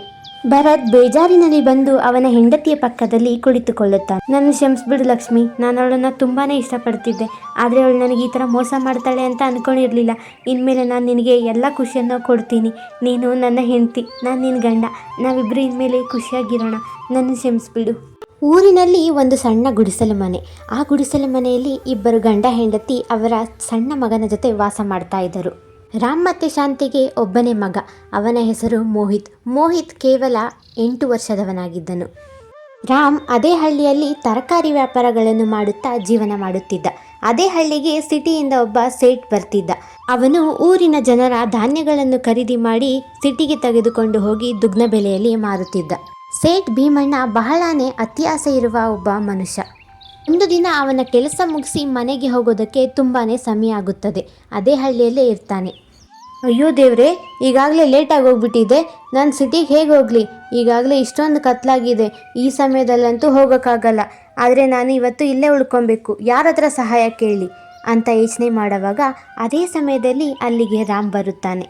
ಭರತ್ ಬೇಜಾರಿನಲ್ಲಿ ಬಂದು ಅವನ ಹೆಂಡತಿಯ ಪಕ್ಕದಲ್ಲಿ ಕುಳಿತುಕೊಳ್ಳುತ್ತಾನೆ. ನನ್ನ ಕ್ಷಮಿಸ್ಬಿಡು ಲಕ್ಷ್ಮಿ, ನಾನು ಅವಳನ್ನು ತುಂಬಾ ಇಷ್ಟಪಡ್ತಿದ್ದೆ. ಆದರೆ ಅವಳು ನನಗೆ ಈ ಥರ ಮೋಸ ಮಾಡ್ತಾಳೆ ಅಂತ ಅಂದ್ಕೊಂಡಿರಲಿಲ್ಲ. ಇನ್ಮೇಲೆ ನಾನು ನಿನಗೆ ಎಲ್ಲ ಖುಷಿಯನ್ನು ಕೊಡ್ತೀನಿ. ನೀನು ನನ್ನ ಹೆಂಡತಿ, ನಾನು ನಿನ್ನ ಗಂಡ. ನಾವಿಬ್ಬರು ಇನ್ಮೇಲೆ ಖುಷಿಯಾಗಿರೋಣ. ನನ್ನ ಕ್ಷಮಿಸ್ಬಿಡು. ಊರಿನಲ್ಲಿ ಒಂದು ಸಣ್ಣ ಗುಡಿಸಲು ಮನೆ. ಆ ಗುಡಿಸಲು ಮನೆಯಲ್ಲಿ ಇಬ್ಬರು ಗಂಡ ಹೆಂಡತಿ ಅವರ ಸಣ್ಣ ಮಗನ ಜೊತೆ ವಾಸ ಮಾಡ್ತಾ ಇದ್ದರು. ರಾಮ್ ಮತ್ತು ಶಾಂತಿಗೆ ಒಬ್ಬನೇ ಮಗ. ಅವನ ಹೆಸರು ಮೋಹಿತ್. ಮೋಹಿತ್ ಕೇವಲ 8 ವರ್ಷದವನಾಗಿದ್ದನು. ರಾಮ್ ಅದೇ ಹಳ್ಳಿಯಲ್ಲಿ ತರಕಾರಿ ವ್ಯಾಪಾರಗಳನ್ನು ಮಾಡುತ್ತಾ ಜೀವನ ಮಾಡುತ್ತಿದ್ದ. ಅದೇ ಹಳ್ಳಿಗೆ ಸಿಟಿಯಿಂದ ಒಬ್ಬ ಸೇಠ್ ಬರ್ತಿದ್ದ. ಅವನು ಊರಿನ ಜನರ ಧಾನ್ಯಗಳನ್ನು ಖರೀದಿ ಮಾಡಿ ಸಿಟಿಗೆ ತೆಗೆದುಕೊಂಡು ಹೋಗಿ ದುಗ್ನ ಬೆಲೆಯಲ್ಲಿ ಮಾರುತ್ತಿದ್ದ. ಸೇಠ್ ಭೀಮಣ್ಣ ಬಹಳಾನೇ ಅತ್ಯಾಸೆ ಇರುವ ಒಬ್ಬ ಮನುಷ್ಯ. ಒಂದು ದಿನ ಅವನ ಕೆಲಸ ಮುಗಿಸಿ ಮನೆಗೆ ಹೋಗೋದಕ್ಕೆ ತುಂಬಾ ಸಮಯ ಆಗುತ್ತದೆ. ಅದೇ ಹಳ್ಳಿಯಲ್ಲೇ ಇರ್ತಾನೆ. ಅಯ್ಯೋ ದೇವ್ರೆ, ಈಗಾಗಲೇ ಲೇಟಾಗಿ ಹೋಗ್ಬಿಟ್ಟಿದೆ. ನಾನು ಸಿಟಿಗೆ ಹೇಗೆ ಹೋಗಲಿ? ಈಗಾಗಲೇ ಇಷ್ಟೊಂದು ಕತ್ಲಾಗಿದೆ. ಈ ಸಮಯದಲ್ಲಂತೂ ಹೋಗೋಕ್ಕಾಗಲ್ಲ. ಆದರೆ ನಾನು ಇವತ್ತು ಇಲ್ಲೇ ಉಳ್ಕೊಬೇಕು. ಯಾರ ಹತ್ರ ಸಹಾಯ ಕೇಳಿ ಅಂತ ಯೋಚನೆ ಮಾಡುವಾಗ ಅದೇ ಸಮಯದಲ್ಲಿ ಅಲ್ಲಿಗೆ ರಾಮ್ ಬರುತ್ತಾನೆ.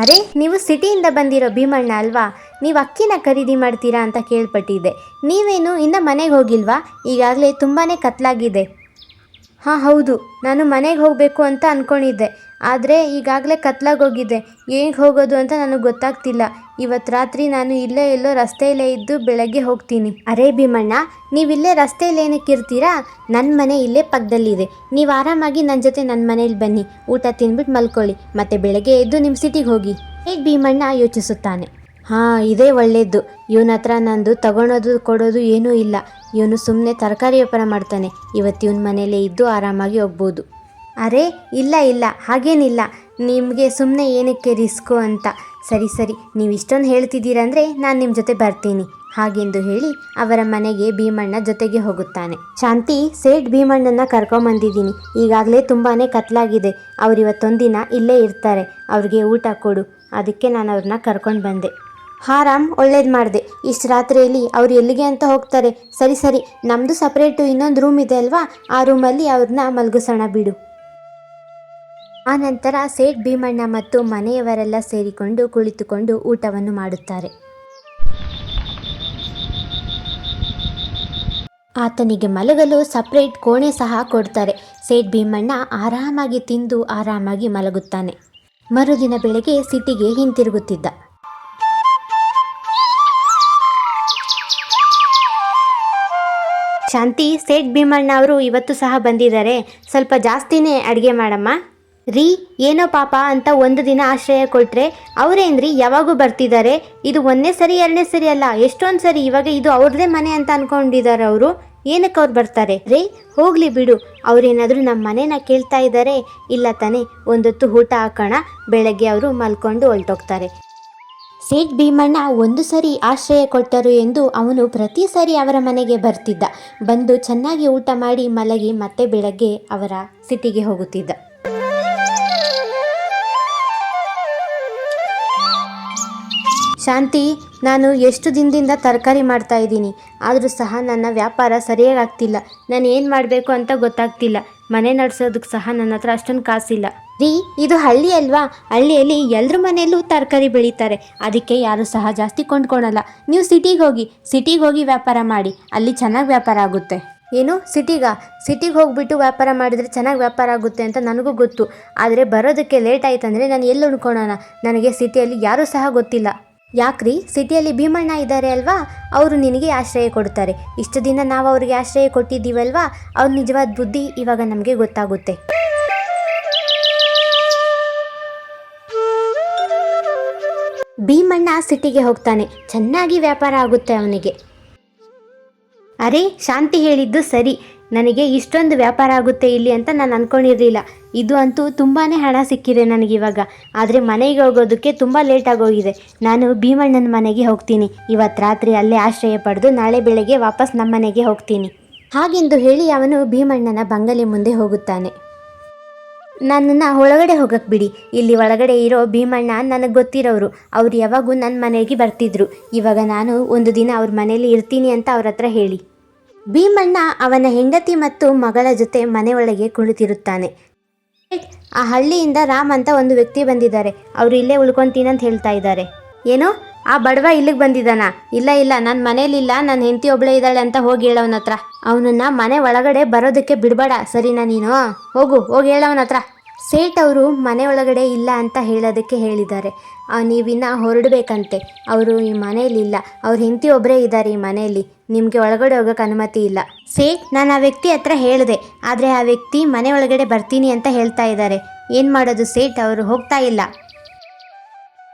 ಅರೆ, ನೀವು ಸಿಟಿಯಿಂದ ಬಂದಿರೋ ಭೀಮಣ್ಣ ಅಲ್ವಾ? ನೀವು ಅಕ್ಕಿನ ಖರೀದಿ ಮಾಡ್ತೀರಾ ಅಂತ ಕೇಳ್ಪಟ್ಟಿದ್ದೆ. ನೀವೇನು ಇನ್ನೂ ಮನೆಗೆ ಹೋಗಿಲ್ವಾ? ಈಗಾಗಲೇ ತುಂಬಾ ಕತ್ಲಾಗಿದೆ. ಹಾಂ ಹೌದು, ನಾನು ಮನೆಗೆ ಹೋಗಬೇಕು ಅಂತ ಅಂದ್ಕೊಂಡಿದ್ದೆ. ಆದರೆ ಈಗಾಗಲೇ ಕತ್ಲಾಗೋಗಿದೆ. ಹೇಗೆ ಹೋಗೋದು ಅಂತ ನನಗೆ ಗೊತ್ತಾಗ್ತಿಲ್ಲ. ಇವತ್ತು ರಾತ್ರಿ ನಾನು ಇಲ್ಲೇ ಎಲ್ಲೋ ರಸ್ತೆಯಲ್ಲೇ ಇದ್ದು ಬೆಳಗ್ಗೆ ಹೋಗ್ತೀನಿ. ಅರೇ ಭೀಮಣ್ಣ, ನೀವಿಲ್ಲೇ ರಸ್ತೆಯಲ್ಲಿ ಏನಕ್ಕೆ ಇರ್ತೀರಾ? ನನ್ನ ಮನೆ ಇಲ್ಲೇ ಪಕ್ಕದಲ್ಲಿದೆ. ನೀವು ಆರಾಮಾಗಿ ನನ್ನ ಜೊತೆ ನನ್ನ ಮನೇಲಿ ಬನ್ನಿ. ಊಟ ತಿಂದ್ಬಿಟ್ಟು ಮಲ್ಕೊಳ್ಳಿ. ಮತ್ತು ಬೆಳಗ್ಗೆ ಎದ್ದು ನಿಮ್ಮ ಸಿಟಿಗೆ ಹೋಗಿ. ಹೇಗೆ ಭೀಮಣ್ಣ ಯೋಚಿಸುತ್ತಾನೆ. ಹಾಂ, ಇದೇ ಒಳ್ಳೆಯದು. ಇವನ ಹತ್ರ ನಂದು ತಗೊಳೋದು ಕೊಡೋದು ಏನೂ ಇಲ್ಲ. ಇವನು ಸುಮ್ಮನೆ ತರಕಾರಿ ವ್ಯಾಪಾರ ಮಾಡ್ತಾನೆ. ಇವತ್ತು ಇವನ ಮನೇಲೇ ಇದ್ದು ಆರಾಮಾಗಿ ಹೋಗ್ಬೋದು. ಅರೆ ಇಲ್ಲ, ಹಾಗೇನಿಲ್ಲ. ನಿಮಗೆ ಸುಮ್ಮನೆ ಏನಕ್ಕೆ ರಿಸ್ಕು ಅಂತ. ಸರಿ, ನೀವು ಇಷ್ಟೊಂದು ಹೇಳ್ತಿದ್ದೀರಂದರೆ ನಾನು ನಿಮ್ಮ ಜೊತೆ ಬರ್ತೀನಿ. ಹಾಗೆಂದು ಹೇಳಿ ಅವರ ಮನೆಗೆ ಭೀಮಣ್ಣ ಜೊತೆಗೆ ಹೋಗುತ್ತಾನೆ. ಶಾಂತಿ, ಸೇಠ್ ಭೀಮಣ್ಣನ ಕರ್ಕೊಂಬಂದಿದ್ದೀನಿ. ಈಗಾಗಲೇ ತುಂಬಾ ಕತ್ಲಾಗಿದೆ. ಅವ್ರು ಇವತ್ತೊಂದಿನ ಇಲ್ಲೇ ಇರ್ತಾರೆ. ಅವ್ರಿಗೆ ಊಟ ಕೊಡು. ಅದಕ್ಕೆ ನಾನು ಅವ್ರನ್ನ ಕರ್ಕೊಂಡು ಬಂದೆ. ಹಾಂ ರಾಮ್, ಒಳ್ಳೇದು ಮಾಡಿದೆ. ಇಷ್ಟು ರಾತ್ರಿಯಲ್ಲಿ ಅವ್ರು ಎಲ್ಲಿಗೆ ಅಂತ ಹೋಗ್ತಾರೆ? ಸರಿ, ನಮ್ಮದು ಸಪ್ರೇಟು ಇನ್ನೊಂದು ರೂಮ್ ಇದೆ ಅಲ್ವಾ? ಆ ರೂಮಲ್ಲಿ ಅವ್ರನ್ನ ಮಲಗಿಸೋಣ ಬಿಡು. ಆ ನಂತರ ಸೇಠ್ ಭೀಮಣ್ಣ ಮತ್ತು ಮನೆಯವರೆಲ್ಲ ಸೇರಿಕೊಂಡು ಕುಳಿತುಕೊಂಡು ಊಟವನ್ನು ಮಾಡುತ್ತಾರೆ. ಆತನಿಗೆ ಮಲಗಲು ಸಪ್ರೇಟ್ ಕೋಣೆ ಸಹ ಕೊಡ್ತಾರೆ. ಸೇಠ್ ಭೀಮಣ್ಣ ಆರಾಮಾಗಿ ತಿಂದು ಆರಾಮಾಗಿ ಮಲಗುತ್ತಾನೆ. ಮರುದಿನ ಬೆಳಗ್ಗೆ ಸಿಟಿಗೆ ಹಿಂತಿರುಗುತ್ತಿದ್ದ. ಶಾಂತಿ, ಸೇಠ್ ಭೀಮಣ್ಣ ಅವರು ಇವತ್ತು ಸಹ ಬಂದಿದ್ದಾರೆ. ಸ್ವಲ್ಪ ಜಾಸ್ತಿನೇ ಅಡುಗೆ ಮಾಡಮ್ಮ. ರೀ, ಏನೋ ಪಾಪ ಅಂತ ಒಂದು ದಿನ ಆಶ್ರಯ ಕೊಟ್ಟರೆ ಅವರೇನ್ರಿ ಯಾವಾಗೂ ಬರ್ತಿದ್ದಾರೆ? ಇದು 1ನೇ ಸರಿ 2ನೇ ಸರಿ ಅಲ್ಲ, ಎಷ್ಟೊಂದು ಸರಿ. ಇವಾಗ ಇದು ಅವ್ರದ್ದೇ ಮನೆ ಅಂತ ಅಂದ್ಕೊಂಡಿದ್ದಾರೆ ಅವರು. ಏನಕ್ಕೆ ಅವ್ರು ಬರ್ತಾರೆ? ರೇ, ಹೋಗಲಿ ಬಿಡು. ಅವರೇನಾದರೂ ನಮ್ಮ ಮನೇನ ಕೇಳ್ತಾ ಇದ್ದಾರೆ? ಇಲ್ಲ ತಾನೇ. ಒಂದೊತ್ತು ಊಟ ಹಾಕೋಣ, ಬೆಳಗ್ಗೆ ಅವರು ಮಲ್ಕೊಂಡು ಹೊರಟೋಗ್ತಾರೆ. ಸೇಠ್ ಭೀಮಣ್ಣ ಒಂದು ಸರಿ ಆಶ್ರಯ ಕೊಟ್ಟರು ಎಂದು ಅವನು ಪ್ರತಿ ಸರಿ ಅವರ ಮನೆಗೆ ಬರ್ತಿದ್ದ. ಬಂದು ಚೆನ್ನಾಗಿ ಊಟ ಮಾಡಿ ಮಲಗಿ ಮತ್ತೆ ಬೆಳಗ್ಗೆ ಅವರ ಸಿಟಿಗೆ ಹೋಗುತ್ತಿದ್ದ. ಶಾಂತಿ, ನಾನು ಎಷ್ಟು ದಿನದಿಂದ ತರಕಾರಿ ಮಾಡ್ತಾ ಇದ್ದೀನಿ. ಆದರೂ ಸಹ ನನ್ನ ವ್ಯಾಪಾರ ಸರಿಯಾಗಿ ಆಗ್ತಿಲ್ಲ. ನಾನು ಏನು ಮಾಡಬೇಕು ಅಂತ ಗೊತ್ತಾಗ್ತಿಲ್ಲ. ಮನೆ ನಡೆಸೋದಕ್ಕೆ ಸಹ ನನ್ನ ಹತ್ರ ಅಷ್ಟೊಂದು ಕಾಸಿಲ್ಲ. ರೀ, ಇದು ಹಳ್ಳಿ ಅಲ್ವಾ? ಹಳ್ಳಿಯಲ್ಲಿ ಎಲ್ಲರ ಮನೆಯಲ್ಲೂ ತರಕಾರಿ ಬೆಳೀತಾರೆ. ಅದಕ್ಕೆ ಯಾರು ಸಹ ಜಾಸ್ತಿ ಕೊಂಡ್ಕೊಳಲ್ಲ. ನೀವು ಸಿಟಿಗೆ ಹೋಗಿ ವ್ಯಾಪಾರ ಮಾಡಿ. ಅಲ್ಲಿ ಚೆನ್ನಾಗಿ ವ್ಯಾಪಾರ ಆಗುತ್ತೆ. ಏನು, ಸಿಟಿಗೆ ಹೋಗ್ಬಿಟ್ಟು ವ್ಯಾಪಾರ ಮಾಡಿದರೆ ಚೆನ್ನಾಗಿ ವ್ಯಾಪಾರ ಆಗುತ್ತೆ ಅಂತ ನನಗೂ ಗೊತ್ತು. ಆದರೆ ಬರೋದಕ್ಕೆ ಲೇಟ್ ಆಯ್ತಂದರೆ ನಾನು ಎಲ್ಲಿ ಉಣ್ಕೊಳೋಣ? ನನಗೆ ಸಿಟಿಯಲ್ಲಿ ಯಾರೂ ಸಹ ಗೊತ್ತಿಲ್ಲ. ಯಾಕ್ರಿ, ಸಿಟಿಯಲ್ಲಿ ಭೀಮಣ್ಣ ಇದ್ದಾರೆ ಅಲ್ವಾ? ಅವರು ನಿನಗೆ ಆಶ್ರಯ ಕೊಡ್ತಾರೆ. ಇಷ್ಟು ದಿನ ನಾವು ಅವ್ರಿಗೆ ಆಶ್ರಯ ಕೊಟ್ಟಿದ್ದೀವಲ್ವಾ? ಅವ್ರ ನಿಜವಾದ ಬುದ್ಧಿ ಇವಾಗ ನಮಗೆ ಗೊತ್ತಾಗುತ್ತೆ. ಭೀಮಣ್ಣ ಸಿಟಿಗೆ ಹೋಗ್ತಾನೆ. ಚೆನ್ನಾಗಿ ವ್ಯಾಪಾರ ಆಗುತ್ತೆ ಅವನಿಗೆ. ಅರೆ, ಶಾಂತಿ ಹೇಳಿದ್ದು ಸರಿ. ನನಗೆ ಇಷ್ಟೊಂದು ವ್ಯಾಪಾರ ಆಗುತ್ತೆ ಇಲ್ಲಿ ಅಂತ ನಾನು ಅಂದ್ಕೊಂಡಿರಲಿಲ್ಲ. ಇದು ಅಂತೂ ತುಂಬಾ ಹಣ ಸಿಕ್ಕಿದೆ ನನಗಿವಾಗ. ಆದರೆ ಮನೆಗೆ ಹೋಗೋದಕ್ಕೆ ತುಂಬ ಲೇಟಾಗೋಗಿದೆ. ನಾನು ಭೀಮಣ್ಣನ ಮನೆಗೆ ಹೋಗ್ತೀನಿ. ಇವತ್ತು ರಾತ್ರಿ ಅಲ್ಲೇ ಆಶ್ರಯ ಪಡೆದು ನಾಳೆ ಬೆಳಗ್ಗೆ ವಾಪಸ್ ನಮ್ಮ ಮನೆಗೆ ಹೋಗ್ತೀನಿ. ಹಾಗೆಂದು ಹೇಳಿ ಅವನು ಭೀಮಣ್ಣನ ಬಂಗಲೆ ಮುಂದೆ ಹೋಗುತ್ತಾನೆ. ನನ್ನನ್ನು ಒಳಗಡೆ ಹೋಗಕ್ಕೆ ಬಿಡಿ. ಇಲ್ಲಿ ಒಳಗಡೆ ಇರೋ ಭೀಮಣ್ಣ ನನಗೆ ಗೊತ್ತಿರೋರು. ಅವ್ರು ಯಾವಾಗೂ ನನ್ನ ಮನೆಗೆ ಬರ್ತಿದ್ರು. ಇವಾಗ ನಾನು ಒಂದು ದಿನ ಅವ್ರ ಮನೇಲಿ ಇರ್ತೀನಿ ಅಂತ ಅವ್ರ ಹತ್ರ ಹೇಳಿ. ಭೀಮಣ್ಣ ಅವನ ಹೆಂಡತಿ ಮತ್ತು ಮಗಳ ಜೊತೆ ಮನೆಯೊಳಗೆ ಕುಳಿತಿರುತ್ತಾನೆ. ಆ ಹಳ್ಳಿಯಿಂದ ರಾಮ್ ಅಂತ ಒಂದು ವ್ಯಕ್ತಿ ಬಂದಿದ್ದಾರೆ. ಅವರು ಇಲ್ಲೇ ಉಳ್ಕೊಂತೀನಿ ಅಂತ ಹೇಳ್ತಾ ಇದ್ದಾರೆ. ಏನೋ ಆ ಬಡವ ಇಲ್ಲಿಗೆ ಬಂದಿದ್ದಾನ? ಇಲ್ಲ ಇಲ್ಲ, ನನ್ನ ಮನೇಲಿಲ್ಲ, ನನ್ನ ಹೆಂಡತಿ ಒಬ್ಳೆ ಇದ್ದಾಳೆ ಅಂತ ಹೋಗಿ ಹೇಳವನ ಹತ್ರ. ಅವನನ್ನ ಮನೆ ಒಳಗಡೆ ಬರೋದಕ್ಕೆ ಬಿಡಬೇಡ, ಸರಿನಾ? ನೀನು ಹೋಗಿ ಹೇಳವನ ಹತ್ರ. ಸೇಠ್ ಅವರು ಮನೆ ಒಳಗಡೆ ಇಲ್ಲ ಅಂತ ಹೇಳೋದಕ್ಕೆ ಹೇಳಿದ್ದಾರೆ. ನೀವಿನ್ನ ಹೊರಡಬೇಕಂತೆ. ಅವರು ಈ ಮನೆಯಲ್ಲಿಲ್ಲ, ಅವ್ರ ಹೆಂಡತಿ ಒಬ್ಬರೇ ಇದ್ದಾರೆ ಈ ಮನೆಯಲ್ಲಿ, ನಿಮಗೆ ಒಳಗಡೆ ಹೋಗೋಕೆ ಅನುಮತಿ ಇಲ್ಲ. ಸೇಠ್, ನಾನು ಆ ವ್ಯಕ್ತಿ ಹತ್ರ ಹೇಳಿದೆ, ಆದರೆ ಆ ವ್ಯಕ್ತಿ ಮನೆ ಒಳಗಡೆ ಬರ್ತೀನಿ ಅಂತ ಹೇಳ್ತಾ ಇದ್ದಾರೆ. ಏನು ಮಾಡೋದು ಸೇಠ್? ಅವರು ಹೋಗ್ತಾ ಇಲ್ಲ.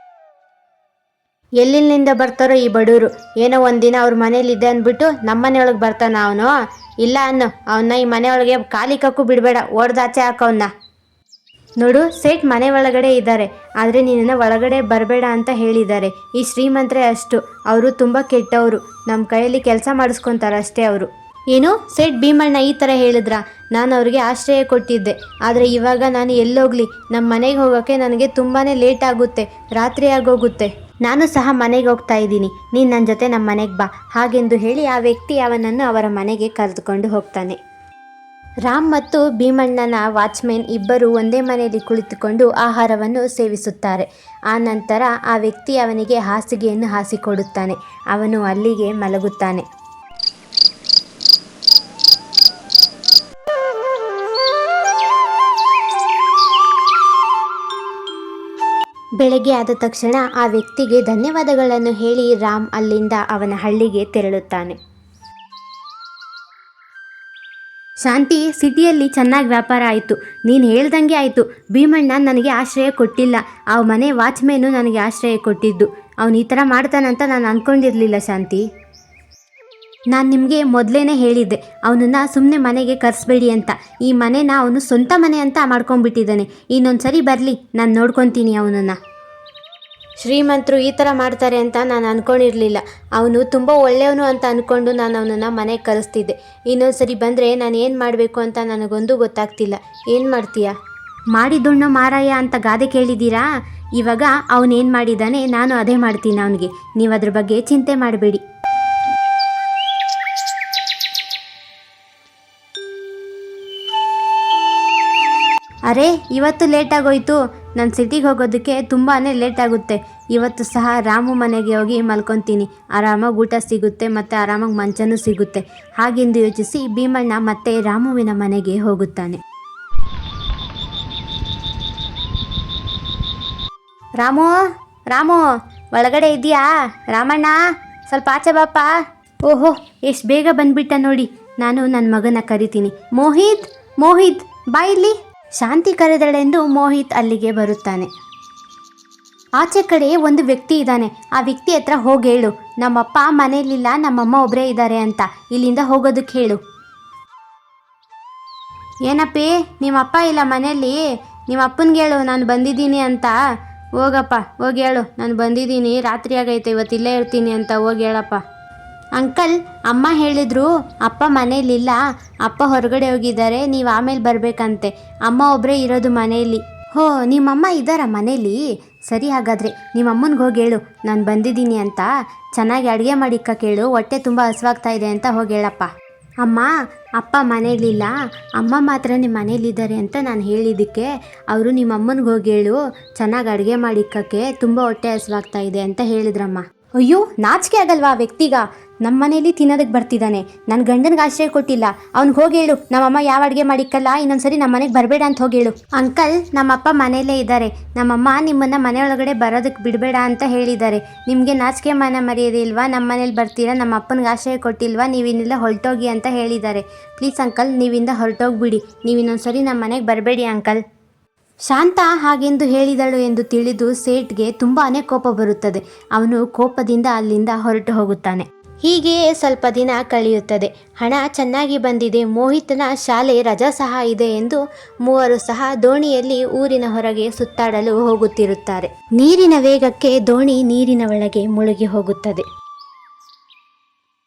ಎಲ್ಲಿಂದ ಬರ್ತಾರೋ ಈ ಬಡವರು? ಏನೋ ಒಂದಿನ ಅವ್ರ ಮನೇಲಿದ್ದೆ ಅಂದ್ಬಿಟ್ಟು ನಮ್ಮ ಮನೆಯೊಳಗೆ ಬರ್ತಾನ ಅವನು? ಇಲ್ಲ ಅನ್ನು, ಅವನ್ನ ಈ ಮನೆಯೊಳಗೆ ಕಾಲಿಕ್ಕೂ ಬಿಡಬೇಡ, ಓಡ್ದಾಚೆ ಹಾಕವನ್ನ. ನೋಡು ಸೇಠ್ ಮನೆ ಒಳಗಡೆ ಇದ್ದಾರೆ, ಆದರೆ ನಿನ್ನನ್ನು ಒಳಗಡೆ ಬರಬೇಡ ಅಂತ ಹೇಳಿದ್ದಾರೆ. ಈ ಶ್ರೀಮಂತರೇ ಅಷ್ಟು, ಅವರು ತುಂಬ ಕೆಟ್ಟವರು, ನಮ್ಮ ಕೈಯಲ್ಲಿ ಕೆಲಸ ಮಾಡಿಸ್ಕೊತಾರೆ ಅಷ್ಟೇ ಅವರು. ಏನು ಸೇಠ್ ಭೀಮಣ್ಣ ಈ ಥರ ಹೇಳಿದ್ರಾ? ನಾನು ಅವ್ರಿಗೆ ಆಶ್ರಯ ಕೊಟ್ಟಿದ್ದೆ, ಆದರೆ ಇವಾಗ ನಾನು ಎಲ್ಲೋಗ್ಲಿ? ನಮ್ಮ ಮನೆಗೆ ಹೋಗೋಕ್ಕೆ ನನಗೆ ತುಂಬಾ ಲೇಟ್ ಆಗುತ್ತೆ, ರಾತ್ರಿ ಆಗೋಗುತ್ತೆ. ನಾನು ಸಹ ಮನೆಗೆ ಹೋಗ್ತಾ ಇದ್ದೀನಿ, ನೀನು ನನ್ನ ಜೊತೆ ನಮ್ಮ ಮನೆಗೆ ಬಾ ಹಾಗೆಂದು ಹೇಳಿ ಆ ವ್ಯಕ್ತಿ ಅವನನ್ನು ಅವರ ಮನೆಗೆ ಕರೆದುಕೊಂಡು ಹೋಗ್ತಾನೆ. ರಾಮ್ ಮತ್ತು ಭೀಮಣ್ಣನ ವಾಚ್ಮೆನ್ ಇಬ್ಬರು ಒಂದೇ ಮನೆಯಲ್ಲಿ ಕುಳಿತುಕೊಂಡು ಆಹಾರವನ್ನು ಸೇವಿಸುತ್ತಾರೆ. ಆ ನಂತರ ಆ ವ್ಯಕ್ತಿ ಅವನಿಗೆ ಹಾಸಿಗೆಯನ್ನು ಹಾಸಿಕೊಡುತ್ತಾನೆ. ಅವನು ಅಲ್ಲಿಗೆ ಮಲಗುತ್ತಾನೆ. ಬೆಳಗ್ಗೆ ಆದ ತಕ್ಷಣ ಆ ವ್ಯಕ್ತಿಗೆ ಧನ್ಯವಾದಗಳನ್ನು ಹೇಳಿ ರಾಮ್ ಅಲ್ಲಿಂದ ಅವನ ಹಳ್ಳಿಗೆ ತೆರಳುತ್ತಾನೆ. ಶಾಂತಿ, ಸಿಟಿಯಲ್ಲಿ ಚೆನ್ನಾಗಿ ವ್ಯಾಪಾರ ಆಯಿತು, ನೀನು ಹೇಳ್ದಂಗೆ ಆಯಿತು. ಭೀಮಣ್ಣ ನನಗೆ ಆಶ್ರಯ ಕೊಟ್ಟಿಲ್ಲ, ಆ ಮನೆ ವಾಚ್ಮೇನು ನನಗೆ ಆಶ್ರಯ ಕೊಟ್ಟಿದ್ದು. ಅವನು ಈ ಥರ ಮಾಡ್ತಾನಂತ ನಾನು ಅಂದ್ಕೊಂಡಿರಲಿಲ್ಲ ಶಾಂತಿ. ನಾನು ನಿಮಗೆ ಮೊದಲೇ ಹೇಳಿದ್ದೆ, ಅವನನ್ನು ಸುಮ್ಮನೆ ಮನೆಗೆ ಕರೆಸ್ಬೇಡಿ ಅಂತ. ಈ ಮನೆನ ಅವನು ಸ್ವಂತ ಮನೆ ಅಂತ ಮಾಡ್ಕೊಂಡ್ಬಿಟ್ಟಿದ್ದಾನೆ. ಇನ್ನೊಂದು ಸರಿ ಬರಲಿ, ನಾನು ನೋಡ್ಕೊತೀನಿ ಅವನನ್ನು. ಶ್ರೀಮಂತರು ಈ ಥರ ಮಾಡ್ತಾರೆ ಅಂತ ನಾನು ಅಂದ್ಕೊಂಡಿರಲಿಲ್ಲ. ಅವನು ತುಂಬ ಒಳ್ಳೆಯವನು ಅಂತ ಅಂದ್ಕೊಂಡು ನಾನು ಅವನನ್ನು ಮನೆಗೆ ಕರೆಸ್ತಿದ್ದೆ. ಇನ್ನೊಂದು ಸರಿ ಬಂದರೆ ನಾನು ಏನು ಮಾಡಬೇಕು ಅಂತ ನನಗೊಂದು ಗೊತ್ತಾಗ್ತಿಲ್ಲ. ಏನು ಮಾಡ್ತೀಯಾ? ಮಾಡಿದುಣ್ಣು ಮಾರಾಯ ಅಂತ ಗಾದೆ ಕೇಳಿದ್ದೀರಾ? ಇವಾಗ ಅವನೇನು ಮಾಡಿದ್ದಾನೆ, ನಾನು ಅದೇ ಮಾಡ್ತೀನಿ ಅವನಿಗೆ. ನೀವು ಅದ್ರ ಬಗ್ಗೆ ಚಿಂತೆ ಮಾಡಬೇಡಿ. ಅರೆ, ಇವತ್ತು ಲೇಟಾಗೋಯ್ತು. ನಾನು ಸಿಟಿಗೆ ಹೋಗೋದಕ್ಕೆ ತುಂಬಾ ಲೇಟ್ ಆಗುತ್ತೆ. ಇವತ್ತು ಸಹ ರಾಮು ಮನೆಗೆ ಹೋಗಿ ಮಲ್ಕೊತೀನಿ. ಆರಾಮಾಗಿ ಊಟ ಸಿಗುತ್ತೆ ಮತ್ತು ಆರಾಮಾಗಿ ಮಂಚನೂ ಸಿಗುತ್ತೆ. ಹಾಗೆಂದು ಯೋಚಿಸಿ ಭೀಮಣ್ಣ ಮತ್ತೆ ರಾಮುವಿನ ಮನೆಗೆ ಹೋಗುತ್ತಾನೆ. ರಾಮು ಒಳಗಡೆ ಇದೆಯಾ? ರಾಮಣ್ಣ, ಸ್ವಲ್ಪ ಆಚೆ ಬಾಪ. ಓಹೋ, ಎಷ್ಟು ಬೇಗ ಬಂದ್ಬಿಟ್ಟ ನೋಡಿ. ನಾನು ನನ್ನ ಮಗನ ಕರಿತೀನಿ. ಮೋಹಿತ್ ಬಾ ಇಲ್ಲಿ. ಶಾಂತಿ ಕರೆದಳೆಂದು ಮೋಹಿತ್ ಅಲ್ಲಿಗೆ ಬರುತ್ತಾನೆ. ಆಚೆ ಕಡೆ ಒಂದು ವ್ಯಕ್ತಿ ಇದ್ದಾನೆ. ಆ ವ್ಯಕ್ತಿ ಹತ್ರ ಹೋಗಿ ಹೇಳು, ನಮ್ಮಪ್ಪ ಮನೆಯಲ್ಲಿಲ್ಲ, ನಮ್ಮಮ್ಮ ಒಬ್ಬರೇ ಇದ್ದಾರೆ ಅಂತ. ಇಲ್ಲಿಂದ ಹೋಗೋದಕ್ಕೆ ಹೇಳು. ಏನಪ್ಪಿ, ನಿಮ್ಮಪ್ಪ ಇಲ್ಲ ಮನೆಯಲ್ಲಿ? ನಿಮ್ಮ ಅಪ್ಪನಿಗೆ ಹೇಳು ನಾನು ಬಂದಿದ್ದೀನಿ ಅಂತ. ಹೋಗಪ್ಪ, ಹೋಗಿ ಹೇಳು ನಾನು ಬಂದಿದ್ದೀನಿ, ರಾತ್ರಿ ಆಗೈತೆ, ಇವತ್ತಿಲ್ಲೇ ಇರ್ತೀನಿ ಅಂತ ಹೋಗಿ ಹೇಳಪ್ಪ. ಅಂಕಲ್, ಅಮ್ಮ ಹೇಳಿದ್ರು ಅಪ್ಪ ಮನೇಲಿಲ್ಲ, ಅಪ್ಪ ಹೊರಗಡೆ ಹೋಗಿದ್ದಾರೆ, ನೀವು ಆಮೇಲೆ ಬರಬೇಕಂತೆ. ಅಮ್ಮ ಒಬ್ಬರೇ ಇರೋದು ಮನೆಯಲ್ಲಿ. ಹೋ, ನಿಮ್ಮಮ್ಮ ಇದ್ದಾರಾ ಮನೇಲಿ? ಸರಿ, ಹಾಗಾದರೆ ನಿಮ್ಮಮ್ಮನಿಗೆ ಹೋಗಿ ಹೇಳು ನಾನು ಬಂದಿದ್ದೀನಿ ಅಂತ. ಚೆನ್ನಾಗಿ ಅಡುಗೆ ಮಾಡಿಕ್ಕ ಕೇಳು, ಹೊಟ್ಟೆ ತುಂಬ ಹಸಿವಾಗ್ತಾ ಇದೆ ಅಂತ ಹೋಗಿ ಹೇಳಪ್ಪ. ಅಮ್ಮ, ಅಪ್ಪ ಮನೇಲಿಲ್ಲ, ಅಮ್ಮ ಮಾತ್ರ ನಿಮ್ಮ ಮನೇಲಿದ್ದಾರೆ ಅಂತ ನಾನು ಹೇಳಿದ್ದಕ್ಕೆ ಅವರು ನಿಮ್ಮಮ್ಮನಿಗೆ ಹೋಗಿ ಹೇಳು ಚೆನ್ನಾಗಿ ಅಡುಗೆ ಮಾಡಿಕ್ಕಕ್ಕೆ, ತುಂಬ ಹೊಟ್ಟೆ ಹಸಿವಾಗ್ತಾ ಇದೆ ಅಂತ ಹೇಳಿದ್ರಮ್ಮ. ಅಯ್ಯೋ, ನಾಚಿಕೆ ಆಗಲ್ವಾ ಆ ವ್ಯಕ್ತಿಗ? ನಮ್ಮ ಮನೇಲಿ ತಿನ್ನೋದಕ್ಕೆ ಬರ್ತಿದ್ದಾನೆ, ನನ್ನ ಗಂಡನಿಗೆ ಆಶ್ರಯ ಕೊಟ್ಟಿಲ್ಲ. ಅವ್ನಿಗೆ ಹೋಗಿ ಹೇಳು ನಮ್ಮಮ್ಮ ಯಾವ ಅಡುಗೆ ಮಾಡಿಕ್ಕಲ್ಲ, ಇನ್ನೊಂದ್ಸರಿ ನಮ್ಮ ಮನೆಗೆ ಬರಬೇಡ ಅಂತ ಹೋಗಿ ಹೇಳು. ಅಂಕಲ್, ನಮ್ಮಪ್ಪ ಮನೆಯಲ್ಲೇ ಇದ್ದಾರೆ, ನಮ್ಮಮ್ಮ ನಿಮ್ಮನ್ನು ಮನೆಯೊಳಗಡೆ ಬರೋದಕ್ಕೆ ಬಿಡಬೇಡ ಅಂತ ಹೇಳಿದ್ದಾರೆ. ನಿಮಗೆ ನಾಚಿಕೆ ಮರ್ಯಾದೆ ಇಲ್ವಾ? ನಮ್ಮ ಮನೇಲಿ ಬರ್ತೀರಾ, ನಮ್ಮ ಅಪ್ಪನಿಗೆ ಆಶ್ರಯ ಕೊಟ್ಟಿಲ್ವಾ, ನೀವಿನ್ನೆಲ್ಲ ಹೊರಟೋಗಿ ಅಂತ ಹೇಳಿದ್ದಾರೆ. ಪ್ಲೀಸ್ ಅಂಕಲ್, ನೀವಿಂದ ಹೊರಟೋಗ್ಬಿಡಿ, ನೀವು ಇನ್ನೊಂದ್ಸರಿ ನಮ್ಮ ಮನೆಗೆ ಬರಬೇಡಿ ಅಂಕಲ್. ಶಾಂತ ಹಾಗೆಂದು ಹೇಳಿದಳು ಎಂದು ತಿಳಿದು ಸೇಠ್ಗೆ ತುಂಬಾ ಕೋಪ ಬರುತ್ತದೆ. ಅವನು ಕೋಪದಿಂದ ಅಲ್ಲಿಂದ ಹೊರಟು ಹೋಗುತ್ತಾನೆ. ಹೀಗೆಯೇ ಸ್ವಲ್ಪ ದಿನ ಕಳೆಯುತ್ತದೆ. ಹಣ ಚೆನ್ನಾಗಿ ಬಂದಿದೆ, ಮೋಹಿತನ ಶಾಲೆ ರಜಾ ಸಹ ಇದೆ ಎಂದು ಮೂವರು ಸಹ ದೋಣಿಯಲ್ಲಿ ಊರಿನ ಹೊರಗೆ ಸುತ್ತಾಡಲು ಹೋಗುತ್ತಿರುತ್ತಾರೆ. ನೀರಿನ ವೇಗಕ್ಕೆ ದೋಣಿ ನೀರಿನ ಒಳಗೆ ಮುಳುಗಿ ಹೋಗುತ್ತದೆ.